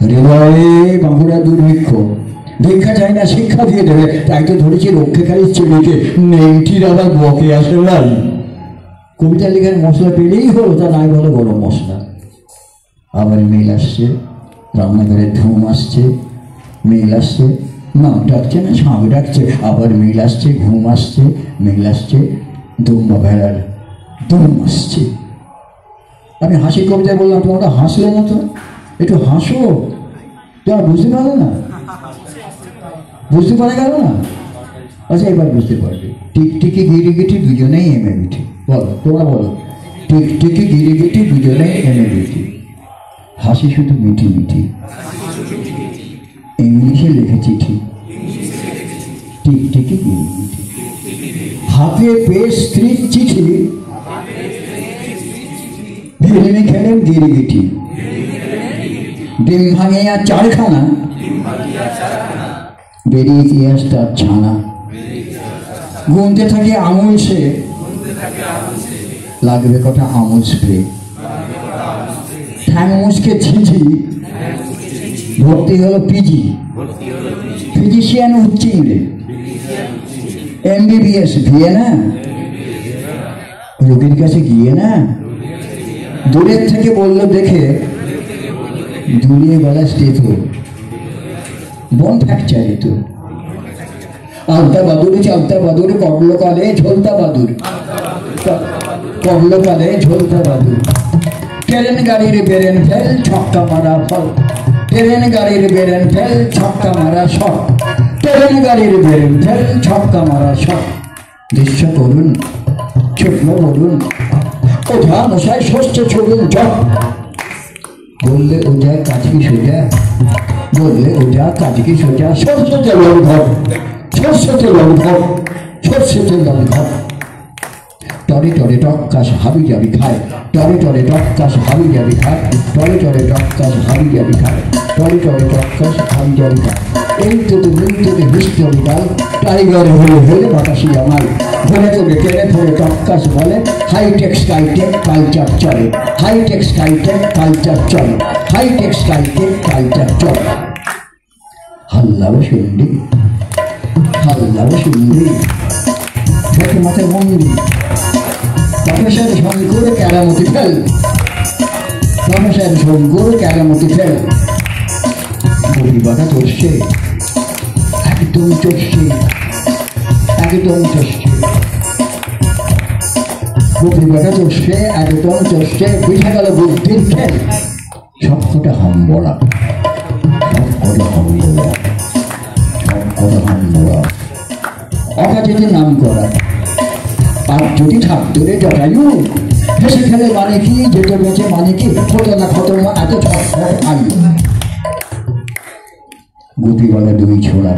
Speaker 5: হৃদয়ে বাঁকুড়া দুর্ভিক্ষ, ভিক্ষা চাই না শিক্ষা দিয়ে দেবে, তাই তো ধরেছি রক্ষেকারীর ছেলেকে, নেইটির আবার বকে আসে লাই। কবিতা লেখার মশলা পেলেই হলো, তা নাই বলো গরম মশলা। আবার মেল আসছে, রান্নাঘরে ধুম আসছে, মেল আসছে, নাক ডাকছে না সাঁক ডাকছে, আবার মেল আসছে, ঘুম আসছে, মেল আসছে, দুম্বা ভেড়ার দুম আসছে। আমি হাসি কবিতায় বললাম, তোমরা হাসলে না তো, একটু হাসো। তোমরা বুঝতে পারলে না, বুঝতে পারা গেল না? আচ্ছা এবার বুঝতে পারবে। টিকটিকি গিরিগিটি দুজনেই এমএবিটি। বলো, তোমরা বলো, টিকটিকি গিরিগিটি দুজনেই এমএবিটি। হাসি শুধু মিটি মিটি, ইংলিশে লিখে চিঠি, টিকটিকি গিরিগিটি। হাতে পেয়ে স্ত্রীর চিঠি, ভিড়ে খেলেন গিরিগিটি। ডিম ভাঙিয়া চারখানা, বেরিয়ে ইতিহাস তার ছানা। গুনতে থাকে আমুল সে, লাগবে কটা আমুল স্প্রে। ঠ্যাং মুচকে ছিঁচি, ভর্তি হলো পিজি, ফিজিশিয়ান হচ্ছে ইংরে, MBBS ভিয়ে না, রোগীর কাছে গিয়ে না, দূরের থেকে বললো দেখে, দূরিয়ে গলা স্টেট হল বন ফ্র্যাকচারে তো। আলতা বাদুরে চালতা বাদুর, করলো কালে ঝোলতা বাদুর, করলো কালে ঝোলতা বাদুর। ট্রেন গাড়ির বেরেন ফেল, ছক্কা মারা ফল, ট্রেন গাড়ির বেরেন ফেল, ছক্কা মারা শট, ট্রেন গাড়ির বেরেন ফেল, ছক্কা মারা শট। দৃশ্য করুন, শুকনো বলুন, ওঝা মশাই শস্য ছড়ুন চট। বললে ওঝা কাজ কি সোজা, বললে ওঝা কাজ কি সোজা। সরষেতে লং ঘর, সরষেতে লং ঘর, সরষেতে লং ঘর। টরে টরে টক্কাস হাবি জাবি খায়, টরে টরে টক্কাস ভাবি যাবি খায়, টরে টরে টক্কাস ভাবি যাবি খায়, টরে টরে টক্কাস ভাবি যাবি খায়। এই তো হিস্টোরি গাল, টাইগার হলে হলে বাতাসি আমার, ধরে তোকে টেনে ধরে টক্কাস বলে, হাইটেক স্কাইটেক কালচার চলে, হাইটেক স্কাইটেক কালচার চলে, হাইটেক স্কাইটেক কালচার চলে। হাল্লাও শুনলি, হাল্লাও শুনলি, দেখে মাথায় মন্দির, প্রফেসর শঙ্কর কেরামতি ফেল, প্রফেসর শঙ্কর কেরামতি ফেল। গরিবাটা চড়ছে, একদম চড়ছে, একদম চড়ছে, গরিবাটা চড়ছে, একদম চড়ছে। বুঝা গেল বুদ্ধির ফেল, সবকটা হামবড়া, সবকটা হামবড়া, সবকটা হামবড়া। অকাজের নাম করা, আর যদি থাকতো রে জটায়ু, হেসে খেলে মানে কি, যেতে বেঁচে মানে কি, হতো না এত ছটফট আয়ু। গুপি বলে দুই ছোড়া,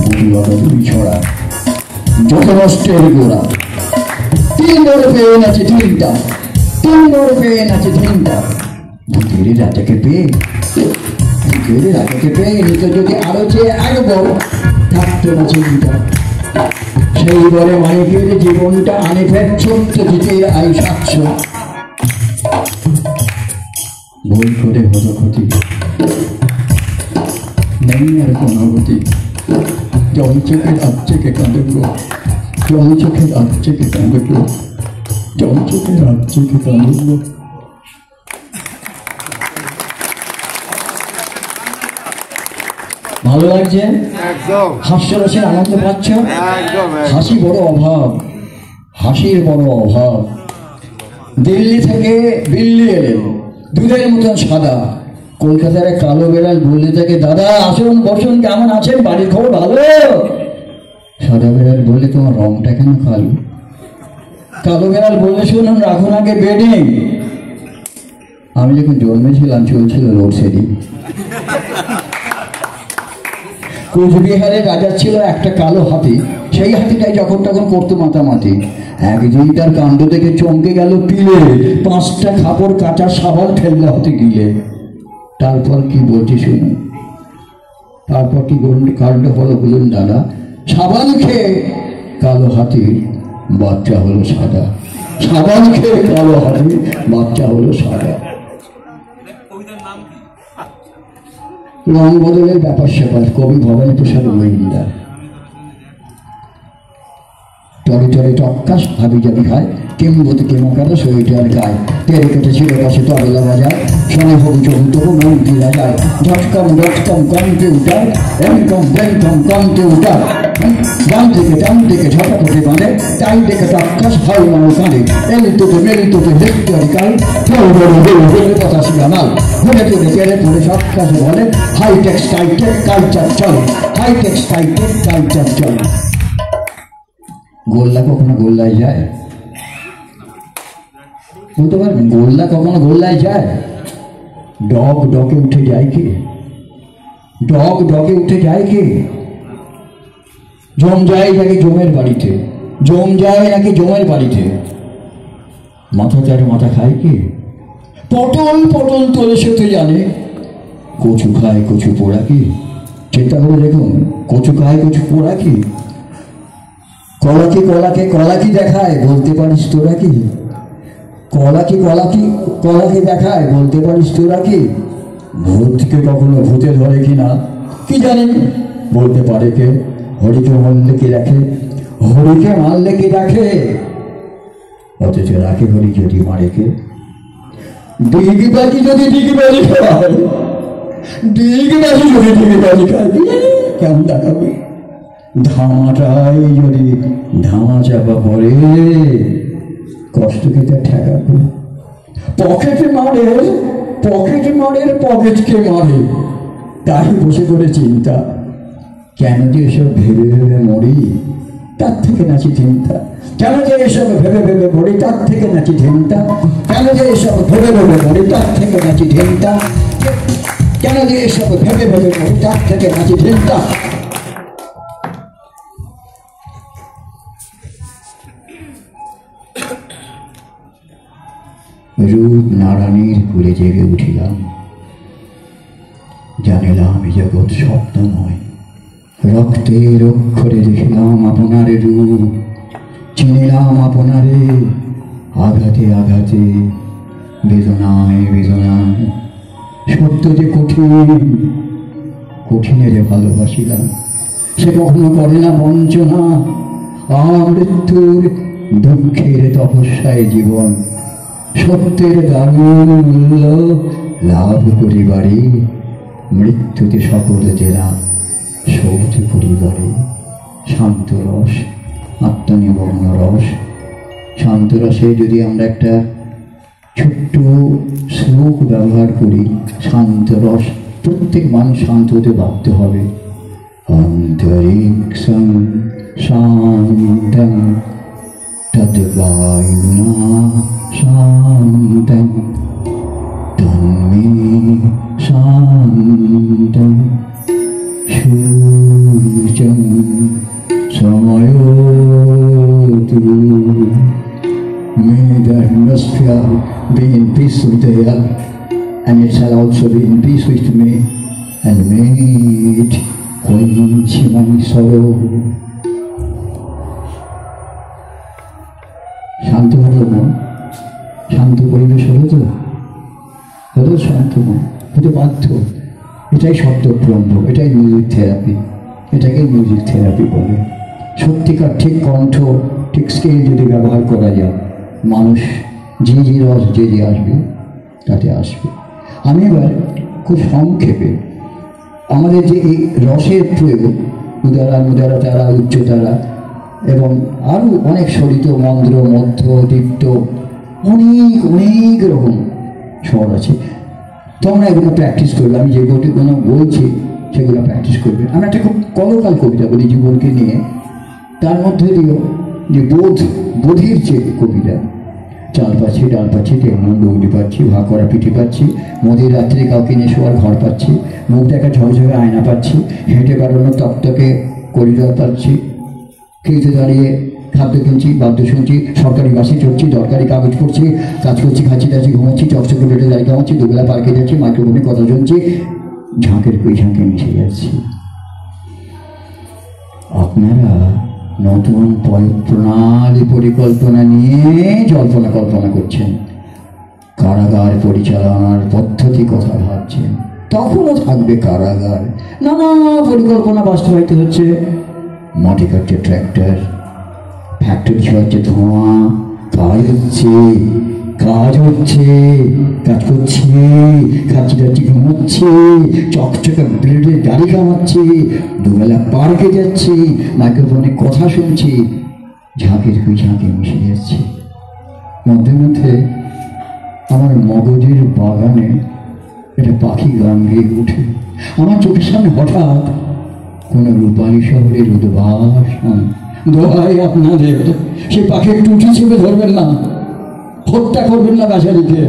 Speaker 5: গুপি বলে দুই ছোড়া, যত নষ্টের গোড়া। তিন দৌড়ে পেয়ে নাচে তিনটা, তিন দৌড়ে পেয়ে নাচে তিনটা। ভূতের রাজাকে পেয়ে, ভূতের রাজাকে পেয়ে নিত যদি আরো চেয়ে একবার, থাকতো না চিন্তা। সেই বলে মানিকের জীবনটা আনে ফের ছোট্ট জিতের আই ৭০০। বই করে হলো ক্ষতি, নেই আর কোনো গতি। জল চোখে রাজ্যকে কাঁদল, জল চোখে রাজ্যকে কাঁদল, জল চোখে রাজ্যকে কাঁদল। ভালো লাগছে? হাস্যরসের আনন্দ পাচ্ছ? হাসি বড় অভাব, হাসির বড় অভাব। দিল্লি থেকে দিল্লি এলেন, দুধের মতন সাদা। কলকাতার কালো বেড়াল বললে তাকে, দাদা আসুন বসুন, কেমন আছেন, বাড়ির খবর ভালো? সাদা বেড়াল বললে, তোমার রংটা কেন কালো? কালো বেড়াল বললে, শুনুন রাখুন আগে বেডিং। আমি যখন জন্মেছিলাম চলছিল লোডশেডিং। কোচবিহারে রাজার ছিল একটা কালো হাতি, সেই হাতিটাই যখন তখন করতো মাতামাতি। একদিন তার কাণ্ড দেখে চমকে গেল পিলে, ৫টা খাপড় কাঁচা সাবান ফেললো হাতে গিলে। তারপর কি বলছি শুনুন, তারপর কি কাণ্ড হলো বলুন দাদা। সাবান খেয়ে কালো হাতির বাচ্চা হলো সাদা, সাবান খেয়ে কালো হাতির বাচ্চা হলো সাদা। রং বদলের ব্যাপার স্যাপার, কবি ভবানী প্রসাদ মহিন্দার। টরে টরে টক্কাস ভাবি যাবি খায়, কিংবতি কেমাকার সোয়েটার গায়ে। তেরে কেটেছিল পাশে তবলা বাজায়, শোনে হবু চবু তবু মন্ত্রী রাজায়। ঝটকম ডটকম কম্পিউটার, এমকম বেনকম কম্পিউটার। ডান থেকে ঝটাপটে বাঁধে, তাই দেখে টক্কাস হয় মাও কাঁদে। এলিতোতে মেলিতোতে হিস্টোরিক্যাল, কথা শিলামাল। ঘুরে তুলে তেরে তুলে টক্কাসে বলে, হাইটেক স্কাইটেক কালচার চলে, হাইটেক স্কাইটেক কালচার চলে। গোল্লা কখনো গোল্লায় যায়? বলতে পারবেন গোল্লা কখনো গোল্লায় যায়? ডগ ডগে উঠে যায় কি? ডগ ডগে উঠে যায় কি? জম যায় নাকি জমের বাড়িতে? জম যায় নাকি জমের বাড়িতে? মাথা চারে মাথা খায় কি? পটল পটল তোলে সে তো জানে, কচু খায় কচু পোড়া কি? চিন্তা করে দেখুন, কচু খায় কচু পোড়া কি? কলাকে কলাকে কলাকি দেখায়, বলতে পারিস তোরা কি? কলাকি কলাকি কলাকে দেখায়, বলতে পারিস তোরা কি? ভূতকে কখনো ভূতে ধরে কিনা কি জানি, বলতে পারে কে? হরিকে মারলে কি রাখে, হরিকে মারলে কি রাখে? অথচ রাখে হরি যদি মারে কে? ডিগবাজি যদি ডিগবাজি খায়, ডিগবাজি যদি ডিগবাজি খায়, কেমন দেখাবে? ধামাটাই যদি ধামা চাপা পড়ে, কষ্ট খেতে ঠেকাবে। পকেটে মারে, পকেটে মারে, পকেটকে মারে। তাই বসে করে চিন্তা, কেন যে এসব ভেবে ভেবে মরি, তার থেকে নাচি চিন্তা। কেন যে এসব ভেবে ভেবে মরি, তার থেকে নাচি চিন্তা। কেন যে এসব ভেবে ভেবে মরি, তার থেকে নাচি চিন্তা। কেন যে এসব ভেবে ভেবে মরি, তার থেকে নাচি চিন্তা। রূপ নারায়ণীর কুলে জেগে উঠিলাম। জানিলাম এই জগৎ স্বপ্ন নয়, রক্তের অক্ষরে দেখিলাম আপনার রূপ, চিনিলাম আপনারে আঘাতে আঘাতে, বেদনায় বেদনায়। সত্য যে কঠিন, কঠিনেরে ভালোবাসিলাম, সে কখনো করে না বঞ্চনা। মৃত্যুর দুঃখের তপস্যায় জীবন, সত্যের দারুণ মূল্য লাভ করিবারে, মৃত্যুতে সকল জেলা শোধ করিবারে। শান্তরস, আত্মনিবর্ণ রস। শান্তরসে যদি আমরা একটা ছোট্ট শ্লোক ব্যবহার করি, শান্তরস, প্রত্যেক মানুষ শান্ত হতে বাধ্য হবে। অন্তরিক্ষং শান্তং তদ্বায়ুনা শান্তং তন্মে শান্তং সূর্যং সময়োতু। May the atmosphere be in peace with the earth, and it shall also be in peace with me, and may it quench my sorrow. শান্ত হলো মন, শান্ত পরিবেশ হলো তো, হলো শান্ত মন, হতে বাধ্য। এটাই শব্দপ্রম্ভ, এটাই মিউজিক থেরাপি, এটাকে মিউজিক থেরাপি বলে। সত্যিকার ঠিক কণ্ঠ, ঠিক স্কেল যদি ব্যবহার করা যায়, মানুষ যে যে রস যে যে আসবে তাতে আসবে। আমি এবার খুব সংক্ষেপে আমাদের যে এই রসের প্রয়োগ, উদারা মুদারা তারা, উচ্চতারা এবং আরও অনেক সরিত, মন্দ্র, মধ্য, দীপ্ত, অনেক অনেক রকম স্বর আছে। তোমরা এগুলো প্র্যাকটিস করবে। আমি যে কোনো বলছি সেগুলো প্র্যাকটিস করবে। আমি একটা খুব কলকাল কবিতা বলি জীবনকে নিয়ে, তার মধ্যে দিয়েও যে বোধের যে কবিতা। চাল পাচ্ছি, ডাল পাচ্ছি, তেমন দৌড়ি পাচ্ছি, ভাগ করা পিঠে পাচ্ছি, মোদির রাত্রে কাউকে নিয়ে শোয়ার ঘর পাচ্ছি, মুখ দেখা ঝকঝকে আয়না পাচ্ছি, হেঁটে বেড়ানোর তক্তকে করিডর পাচ্ছি, খেতে দাঁড়িয়ে খাদ্য কিনছি, বাদ্য শুনছি, সরকারি বাসে চড়ছি, দরকারি কাগজ পড়ছি, কাজ করছি, খাচ্ছি দাচ্ছি, ঘুমাচ্ছি, চকচকে বেডে জায়গা হচ্ছি, দুবেলা পার্কে যাচ্ছি, মাইক্রোফোনে কথা শুনছি, ঝাঁকের কই ঝাঁকে মিশে যাচ্ছি। আপনারা নতুন প্রণালী পরিকল্পনা নিয়ে জল্পনা কল্পনা করছেন, কারাগার পরিচালনার পদ্ধতি কথা ভাবছেন। তখনও থাকবে কারাগার, নানা পরিকল্পনা বাস্তবায়িত হচ্ছে। মাটি কাটছে ট্র্যাক্টর, ফ্যাক্টরি চলছে ধোঁয়া, কাজ হচ্ছে, কাজ হচ্ছে, কাজ করছি, খাচ্ছি যাচ্ছি, ঘুমাচ্ছি, চকচকে ব্লেডে দাড়ি কামাচ্ছি, দুবেলা পার্কে যাচ্ছি, মাইক্রোফোনে কথা শুনছি, ঝাঁকের কুই ঝাঁকে মিশে যাচ্ছি। মধ্যে মধ্যে আমার মগজের বাগানে একটা পাখি গান গেয়ে উঠে। আমার চোখের সামনে হঠাৎ কোনো রূপালী শহরের উদ্ভাসন। দোহাই আপনাদের, সে পাখি একটু উঠে চেপে ধরবেন না, হত্যা করবেন না বেচারিকে।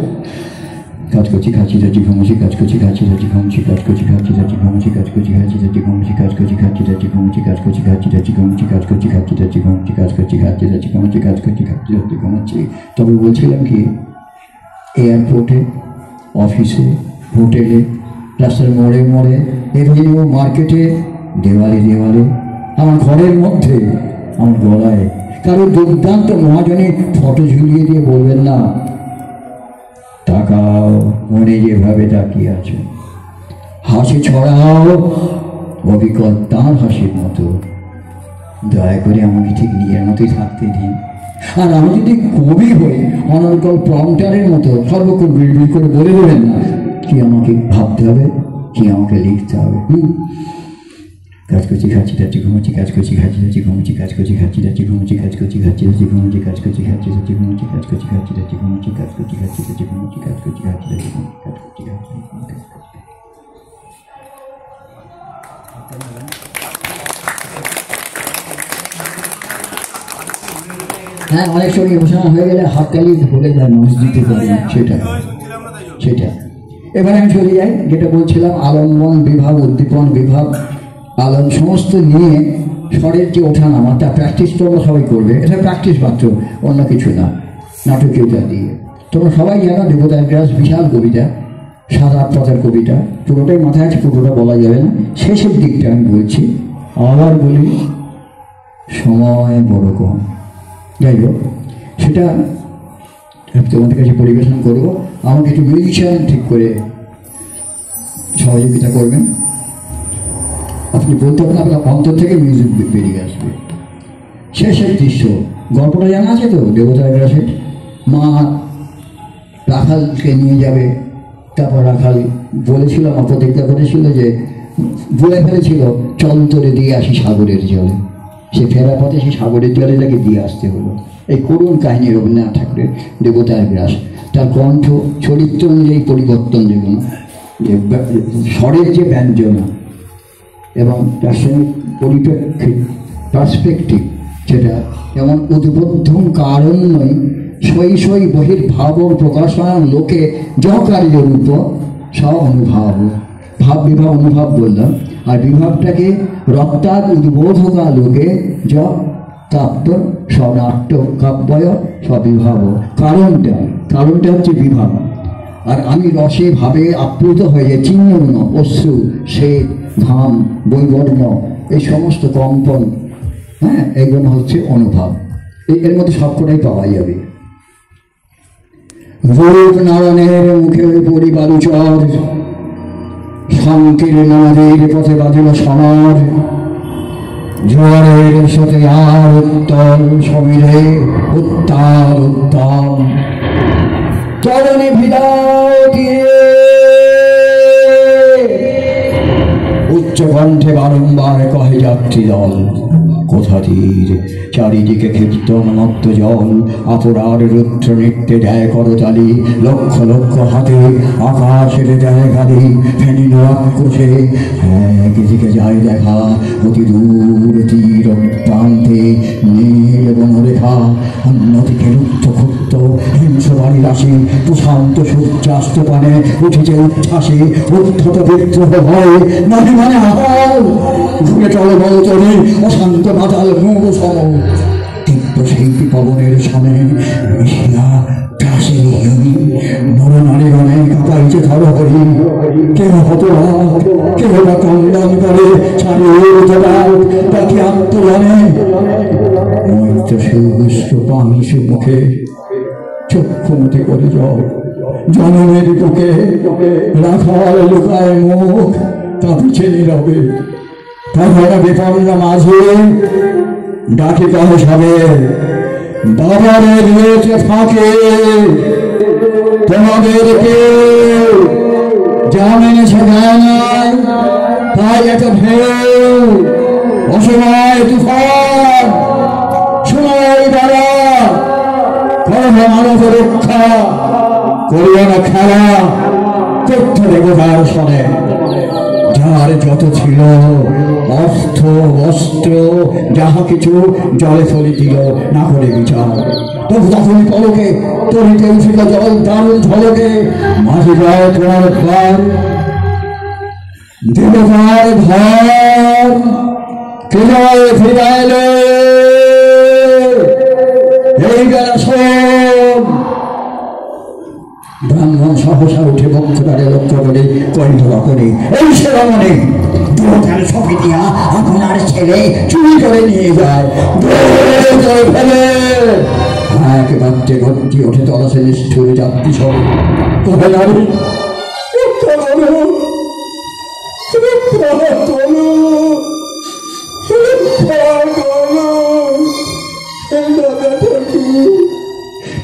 Speaker 5: কাজ করছি, খাচ্ছি যাচ্ছি, ঘুমছি, কাজ করছি, খাচ্ছি যাচ্ছি, ঘুমছি, কাজ করছি, খাচ্ছি যাচ্ছি, ঘুমছি, কাজ করছি, খাচ্ছি যাচ্ছি, ঘুমছি, কাজ করছি, খাচ্ছি যাচ্ছি, ঘুমছি, কাজ করছি, খাচ্ছি যাচ্ছি, ঘুমছি, কাজ করছি, খাচ্ছি যাচ্ছি, ঘুমছি, কাজ করছি, খাচ্ছি যাচ্ছি, ঘুমছি, কাজ করছি, খাচ্ছি যাচ্ছি, ঘুমাচ্ছি। তবে বলছিলাম কি, এয়ারপোর্টে, অফিসে, হোটেলে, রাস্তার মোড়ে মোড়ে, এভিনিউ, মার্কেটে, দেওয়ালে দেওয়ালে, আমার ঘরের মধ্যে, আমার গলায় কারো দুর্দান্ত মহাজনী ফটো ঝুলিয়ে দিয়ে বলবেন না, তাকাও, মনে যেভাবে তাকিয়ে আছে, হাসি ছড়াও অবিকল তাঁর হাসির মতো। দয়া করে আমাকে ঠিক নিজের মতোই থাকতে দিন। আর আমি যদি কবি হই, অনর্গল প্রম্পটারের মতো সর্বক্ষণ বিড়বিড় করে বলে দেবেন না কি আমাকে ভাবতে হবে, কি আমাকে লিখতে হবে। কাজ করছি, খাচ্ছি যাচ্ছি, ঘুমছি, কাজ করছি, খাচ্ছি যাচ্ছি, ঘুমছি, কাজ করছি, খাচ্ছি যাচ্ছি, ঘুমছি, কাজ করছি, খাচ্ছি যাচ্ছি, ঘুমছি, কাজ করছি, খাচ্ছি যাচ্ছি, ঘুমছি, কাজ করছি, খাচ্ছি যাচ্ছি, ঘুমছি, কাজ করছি, খাচ্ছি যাচ্ছি, ঘুমছি, কাজ করছি, খাচ্ছি যাচ্ছি, ঘুমছি, কাজ করছি, খাচ্ছি যাচ্ছি। হ্যাঁ, অনেক সময় ইমোশনাল হয়ে গেলে হাততালি ভুলে যায়, মানুষ দিতে পারে, সেটা। এবার আমি চলে যাই, যেটা বলছিলাম, আলম্বন বিভাগ, উদ্দীপন বিভাগ, আলম সমস্ত নিয়ে স্বরের যে ওঠানামা, তা প্র্যাকটিস তোমরা সবাই করবে। এটা প্র্যাকটিস মাত্র, অন্য কিছু না, নাটকীয়তা দিয়ে। তোমরা সবাই জানো দেবতার গ্রাস বিশাল কবিতা, 7-8 পাতার কবিতা, পুরোটাই মাথায় আছে, পুরোটা বলা যাবে না, শেষের দিকটা আমি বলছি। আবার বলি, সময় বড় কম। যাই হোক, সেটা তোমাদের কাছে পরিবেশন করব। আমাকে একটু মিউজিশিয়ান ঠিক করে সহযোগিতা করবেন। আপনি বলতে পারেন আপনার অন্তর থেকে মিউজিক বেরিয়ে আসবে। শেষের দৃশ্য, গল্পটা জানা আছে তো দেবতার গ্রাসে? মা রাখালকে নিয়ে যাবে, তারপর রাখাল বলেছিল, আমার প্রতিজ্ঞা করেছিল যে বলে ফেলেছিল চল তোরে দিয়ে আসি সাগরের জলে। সে ফেরা পথে সেই সাগরের জলে তাকে দিয়ে আসতে হলো। এই করুণ কাহিনী রবীন্দ্রনাথ ঠাকুরের দেবতার গ্রাস। তার কণ্ঠ চরিত্র অনুযায়ী পরিবর্তন দেখুন, যে স্বরের যে ব্যঞ্জনা এবং তার সঙ্গে পরিপ্রেক্ষিত পার্সপেক্টিভ, সেটা এমন উদ্বোধন কারণ নয়, সই সই বহির্ভাব প্রকাশন লোকে যকার্য রূপ সব অনুভাব। ভাব বিভাব অনুভাব বললাম, আর বিভাবটাকে রক্তার উদ্বোধকা লোকে য কাব্য স্বনাট্য কাব্যয় স্ববিভাব। কারণটা হচ্ছে বিভাব। আর আমি রসে ভাবে আপ্লুত হয়ে যাই, চিহ্ন অশ্রু, শ্বেত, ঘাম, বৈবর্ণ, এই সমস্ত কম্পন, হ্যাঁ, এইগুলো হচ্ছে অনুভব। এর মধ্যে সবকটাই পাওয়া যাবে। রূপ নারায়ণের মুখে পড়ি বালুচর, সংকীর্ণ নদীর পথে বাঁধিল সমর। জোয়ারের সাথে আর উত্তর সমীরে উত্তাল উত্তম, তরণী বিদায় দিয়ে উচ্চ কণ্ঠে বারংবার কহে যাত্রী দল, কোথাধীর চারিদিকে কীর্তন মত্ত জল, অপরার রুদ্র নৃত্যে দেয় করতালি, লক্ষ লক্ষ হাতে আকাশের দেয় গালি, ফেনিল আক্রোশে একদিকে যায় দেখা, অতি দূর তীর প্রান্তে নীল বনরেখা, অন্যদিকে রুদ্ধ ক্ষুব্ধ হিংস বাড়ি রাশি, প্রশান্ত সূর্যাস্ত পানে উঠেছে উচ্ছ্বাসে, উদ্ধত বিদ্রোহ ভয় মানে মানে আহার, ঘুরে চল বল চলে অশান্ত মাতাল মূল সম, তীব্র শিল্পী পবনের সামনে মিশিয়া কাশি নরনারীগণে কাঁপাইছে ধরহরি, কেহ হতবাক, কেহ বা কন্দন করে তাকে আত্মজনে মৈত্র সুষ্ঠ পাংশু মুখে চক্ষুমতি করে জল, জনমের বুকে রাখাল লুকায় মুখ, কাঁপিছে নীরবে। তখন বিপন্ন মাঝে ডাকি কহ সবে, বাবারে দিয়েছে ফাঁকে, তোমাদেরকে জানেন সে নাই, তাই এত ঢেউ, অসময় তুফান, সময় দ্বারা করব মানব রক্ষা, করিও না খেলা তথ্য দেবতার সনে। যার যত ছিল অর্থ বস্ত্র যাহা কিছু জলে ফলি দিল না করে বিচার, তবু তখন পলকে তরিতে উঠিল জল দারুণ ঝলকে, মাঝে যায় তোমার ঘর দেবতার ঘর, কে জয় ফিরে এলে এই বেলা শোন। ব্রাহ্মণ সহসা উঠে বক্ষটারে লক্ষ্য করে কণ্ঠ করে, এই সে রমণে দেবতার সখী দিয়া আপনার ছেলে চুরি করে নিয়ে যায়, ফেলে এক বাক্যে ঘটটি ওঠে তলাশে নিষ্ঠুর যাত্রী সব কবে নারী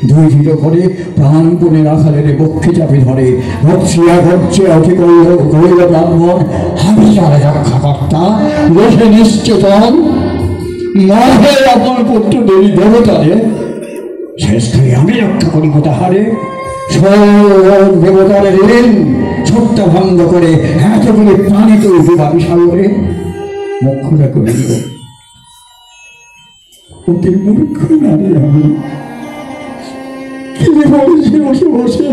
Speaker 5: দুই ভিড় করে প্রাণপণে রাখালের বক্ষে চাপে ধরে, ভৎসিয়া ঘটছে অতি করিল ব্রাহ্মণ, আমি যারা রক্ষাকর্তা রোষে নিশ্চেতন, নহে আপনার পুত্র দেবী দেবতারে, শেষ করে আমি রক্ষা করিব তাহারে। দেবতারে ঋণ ছোট্ট ভঙ্গ করে এতগুলি প্রাণী তৈরি ভাবি সাগরে মুখ্যটা করিল, অতি মূর্খ নারী আমি কি বলছি বসে বসে,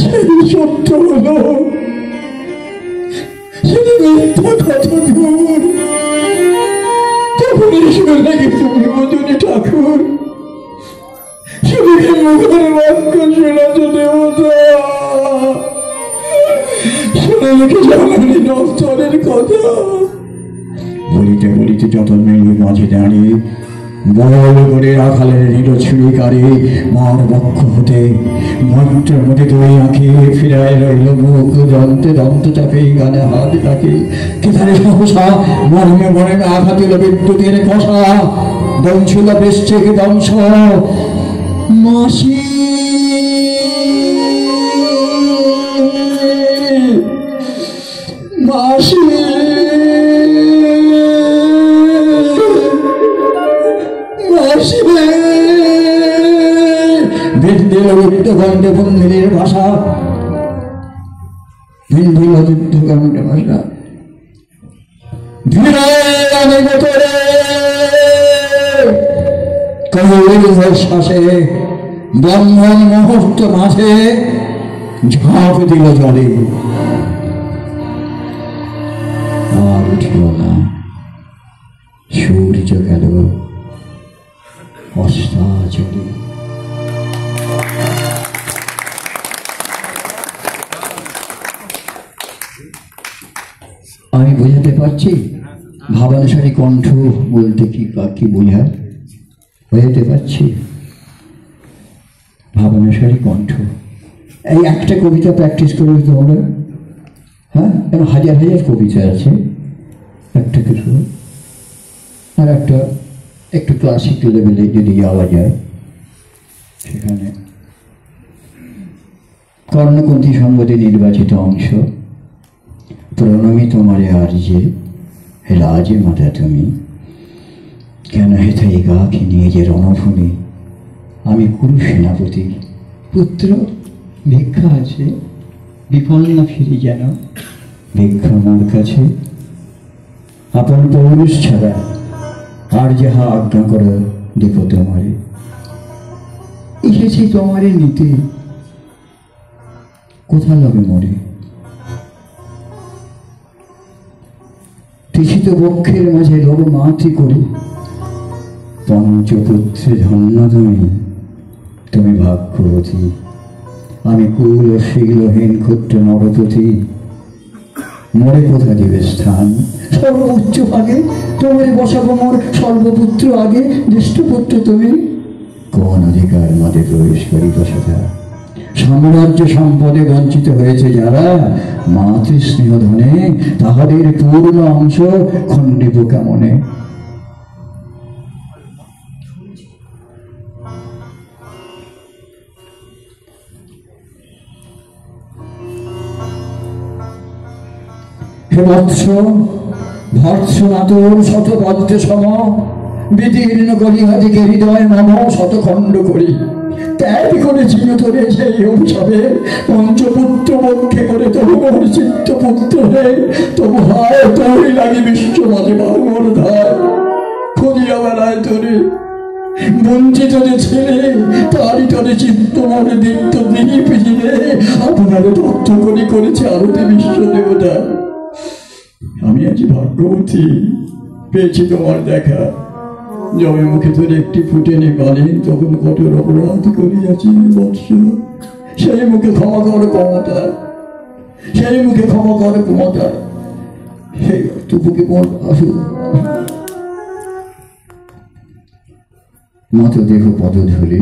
Speaker 5: সেই সত্য হলো সেটা মিথ্যা কথা দূর, তবু এখনই শুনে গেছে বিভূতিনী ঠাকুর, শুধু মুখের বাক্য শোনাছ দেবতা, শুনে নাকি জানানি নষ্টরের কথা। বলিতে বলিতে যতনের মাঝে দাঁড়িয়ে বল করে রাখালের নিল ছুরিকারে মার বক্ষ হতে মন্ত্রের মধ্যে দুই আঁখে ফিরায় রইল মুখ, দন্তে দন্ত চাপে গানে হাত ডাকে কেদারে সহসা মর্মে মর্মে আঘাত এলো বিদ্যুতের কষা, বংশীল বৃশ্চিক দংশ। মাসি মাসি যুদ্ধকাণ্ডে বন্দিনীর ভাষা, ভিন্দিল যুদ্ধকাণ্ডে ভাষা। শ্বাসে ব্রাহ্মণ মুহূর্ত মাঝে ঝাঁপ দিল জলে, আর উঠিল না। সূর্য গেল অস্তাচলে। আমি বোঝাতে পারছি ভাবানুসারী কণ্ঠ বলতে কি বোঝায়? বোঝাতে পারছি ভাবানুসারী কণ্ঠ। এই একটা কবিতা প্র্যাকটিস করে তোমরা, হ্যাঁ, এবং হাজার হাজার কবিতা আছে, একটা কিছু আর একটা একটু ক্লাসিক লেভেলে যদি যাওয়া যায়, সেখানে কর্ণকুন্তী সংবাদে নির্বাচিত অংশ। প্রণমী তোমারে আর্যে রাজে মাতা তুমি, কেন হেথা এই গাকে নিয়ে যে রণভূমি। আমি কুরু সেনাপতি পুত্র, ভিক্ষা আছে বিপন্ন ফিরি যেন, ভিক্ষা আমার কাছে আপন পৌরুষ ছাড়া আর যাহা আজ্ঞা করো দেব তোমারে। এসেছি তোমারে নিতে, কোথা লবে মরে। তৃষিত বক্ষের মাঝে লব মাতৃ করে, পঞ্চপুত্রে ধন্য তুমি, তুমি ভাগ্যবতী। আমি কুল ও শীলহীন ক্ষুদ্র নরপতি, মরে কোথা দিবে স্থান। সর্বোচ্চ ভাগে তোমার বসাবো মোর সর্বপুত্র আগে, জ্যেষ্ঠ পুত্র তুমি। কোন অধিকার মাঝে প্রবেশ করি বসা। সাম্রাজ্য সম্পদে বঞ্চিত হয়েছে যারা, মাতৃস্নেহ ধনে তাহাদের পূর্ণ অংশ খণ্ডিব কেমনে। হে বৎস ভৎস নাতর শতবদ্ধ সম, বিদীর্ণ গলিহাদিকে হৃদয় মম শতখণ্ড করি। ত্যাগ করেছিল তোরে সেই অভিশাপে, পঞ্চপুত্র বক্ষে করে তবু মোর চিত্ত পুত্র হে। তবু হায় তোরই লাগে বিশ্ব মাঝে বাংর ধার, খুঁজিয়া বেড়ায় তোরে বঞ্চিত যে ছেলে, তারই তরে চিত্ত মনে দীপ্ত দীপ জিরে। আপনারে তথ্য করি করেছে আরতি বিশ্ব দেবতা। আমি আজ ভাগ্যবতী, পেয়েছি তোমার দেখা। জমে মুখে ধরে একটি ফুটেনি বাণী, তখন কঠোর অপরাধ করিয়াছি বৎস। সেই মুখে ক্ষমা কর ক্ষমতা, সেই মুখে ক্ষমা কর ক্ষমতা। সেই তুপুকে কোন আসু মাত্র দেহ পদধূলি,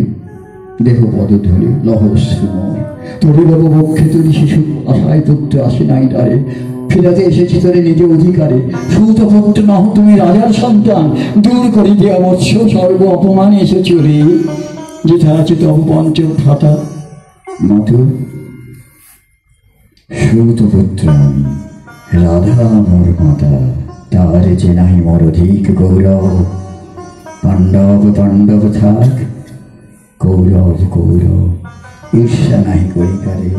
Speaker 5: দেহ পদধূলি লহশ্রুময়। তোরে বাবু বক্ষে তুলি শিশু আশায় পুত্র আসে নাই তারে, ফিরাতে এসেছি তোরে নিজ অধিকারে। সুতপুত্র নহ তুমি রাজার সন্তান, দূর করি দিয়া বৎস সর্ব অপমান এসে চলে। যেথা আছে তব পঞ্চ ভ্রাতা মাতু, সুতপুত্র আমি রাধা মোর মাতা। তার যে নাহি মোর অধিক গৌরব, পাণ্ডব পাণ্ডব থাক কৌরব কৌরব। ঈর্ষা নাহি করি কারে,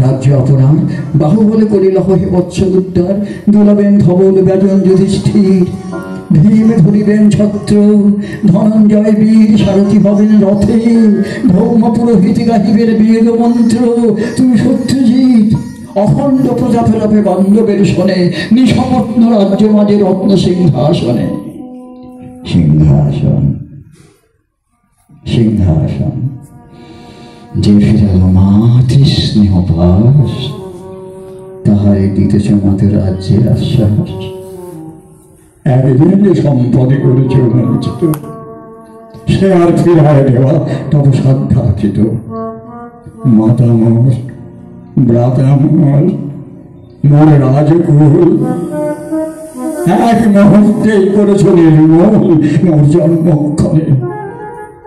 Speaker 5: রাজ্য অপরাধ বাহুবলে করিল হে বৎস উদ্ধার। দুলাবেন ধবল ব্যাজন যুধিষ্ঠির, ভীম ধরিবেন ছত্র। ধনঞ্জয় বীর সারথি হবেন রথে, ভৌম পুরোহিত গাহিবের বেদ মন্ত্র। তুমি সত্যজিৎ অখণ্ড প্রজা ফেরাবে বান্ধবের শোনে, নিঃসমত্ন রাজ্য মাঝে রত্ন সিংহাসনে। সিংহাসন সিংহাসন যে ফিরাল মাতৃ স্নেহ পাশ, তাহারে দিতেছে মাতে রাজ্যের আশ্বাস। একদিন যে সম্পদে করেছে অনুচিত, সে আর ফিরায় দেওয়া তব সাধ্যাচিত। মাতামর ব্রাতামর মোর রাজকুল, এক মুহূর্তেই করেছ নির্মূল মোর জন্মক্ষণে।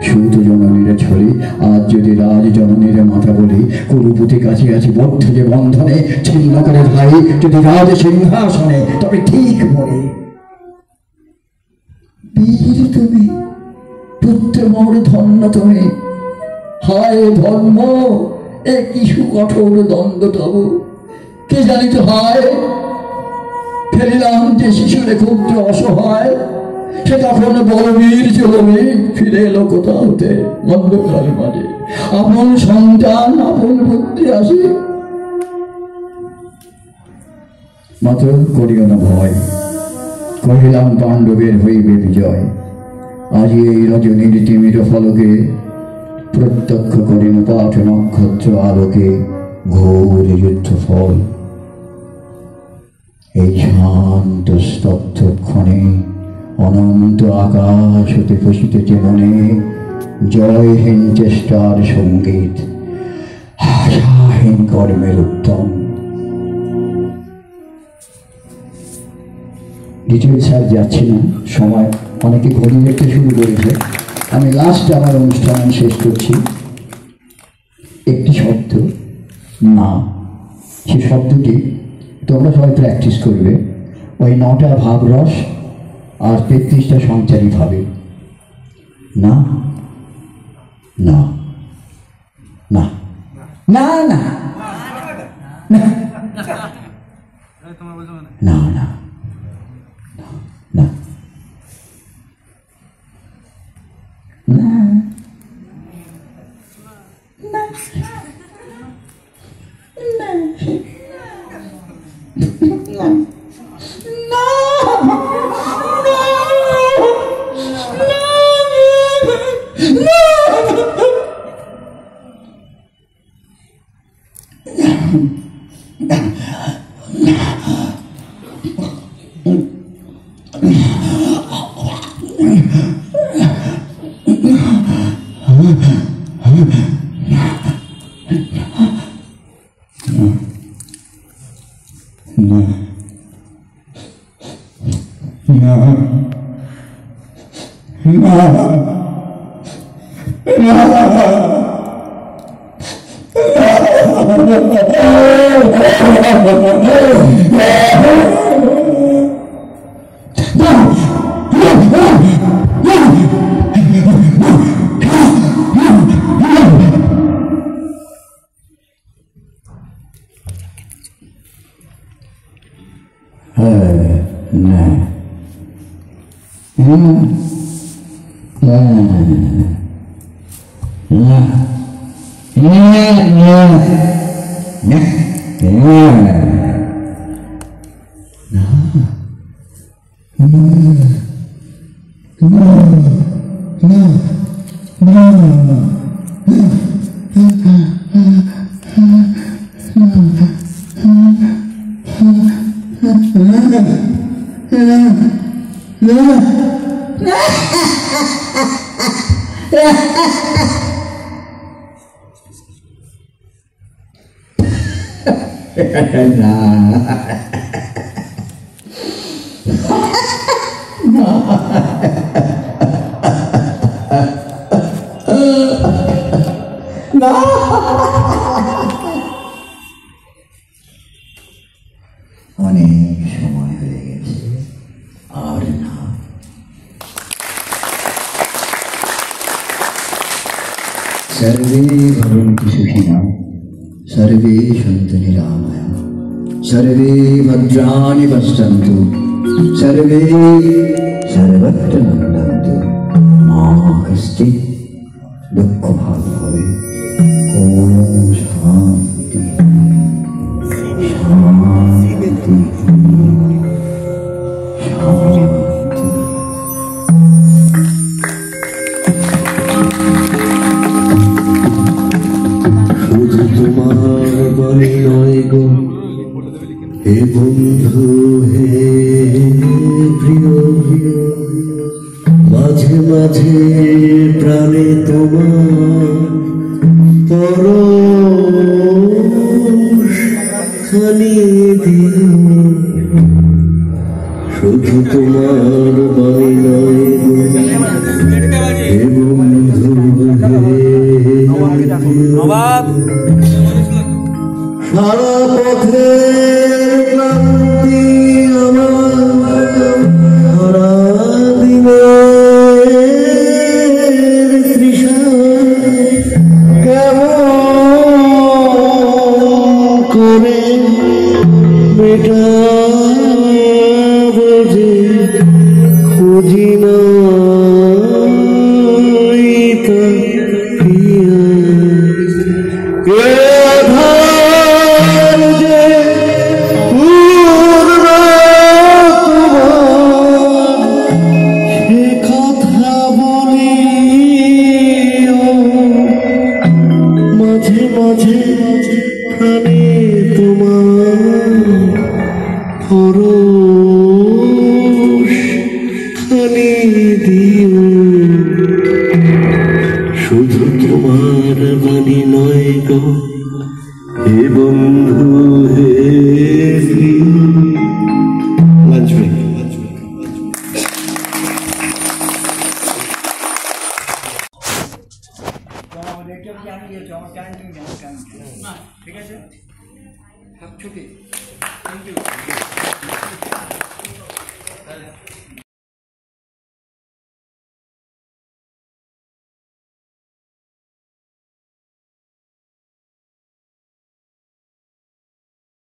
Speaker 5: সুত জননীরে ছড়ি আজ যদি রাজ জননীরে মাথা বলি, কুরুপতি কাছে আছে বদ্ধ যে বন্ধনে, ছিন্ন করে ভাই যদি রাজ সিংহাসনে, তবে ঠিক মরে। বীর তুমি, পুত্র মোর ধন্য তুমি, হায় ধর্ম এ কিছু কঠোর দ্বন্দ্ব তব। কে জানিত হায় ফেরিলাম যে শিশুরে ক্ষুদ্র অসহায়, সে তখন বলবীর চলবে ফিরে এলো কোথা হতে অন্ধকার মাঝে। আপন সন্তান আপন বুদ্ধি আসে, মাত্র করিও না ভয়, কহিলাম পাণ্ডবের হইবে বিজয়। আজ এই রজনীর তিমির ফলকে প্রত্যক্ষ করিন পাঠ নক্ষত্র আলোকে ঘোর যুদ্ধ ফল। এই শান্ত স্তব্ধ ক্ষণে অনন্ত আকাশ হতে প্রসিতেছে মনে জয়হীন চেষ্টার সঙ্গীত, আশাহীন কর্মের উত্তম। ডিটেলস আর যাচ্ছি না, সময় অনেকে ঘড়ি দেখতে শুরু করেছে। আমি লাস্ট আমার অনুষ্ঠান শেষ করছি। একটি শব্দ না, সে শব্দটি তোমরা সবাই প্র্যাকটিস করবে। ওই 9টা ভাবরস আর 33টা সঞ্চারী ভাবে। না না না না না না না না না অনেক সময় হয়ে গেছে, আর না। सर्वे भवन्तु सुखिनः, सर्वे सन्तु निरामयाः, सर्वे भद्राणि पश्यन्तु, सर्वे सर्वत्र नन्दन्तु, मा कश्चित् दुःखभाग् भवेत्। ॐ शान्ति शान्ति शान्ति।
Speaker 8: শুধু তোমার বাণী নয় গো হে বন্ধু হে প্রিয়, মাঝে মাঝে প্রাণে তোমার পরশ খানি দিও, শুধু তোমার বাণী নয় গো হে বন্ধু হে প্রিয়। সারা পথের ক্লান্তি আমার, সারা দিনের তৃষা কেমন করে মেটাবো যে খুঁজি নাই তা প্রিয়া। মাঝে মাঝে প্রাণে তোমার পরশ খানি দিও, শুধু তোমার বাণী নয় গো হে বন্ধু হে প্রিয়। Lunch break.
Speaker 7: ঠিক আছে, ছুটি। Thank you.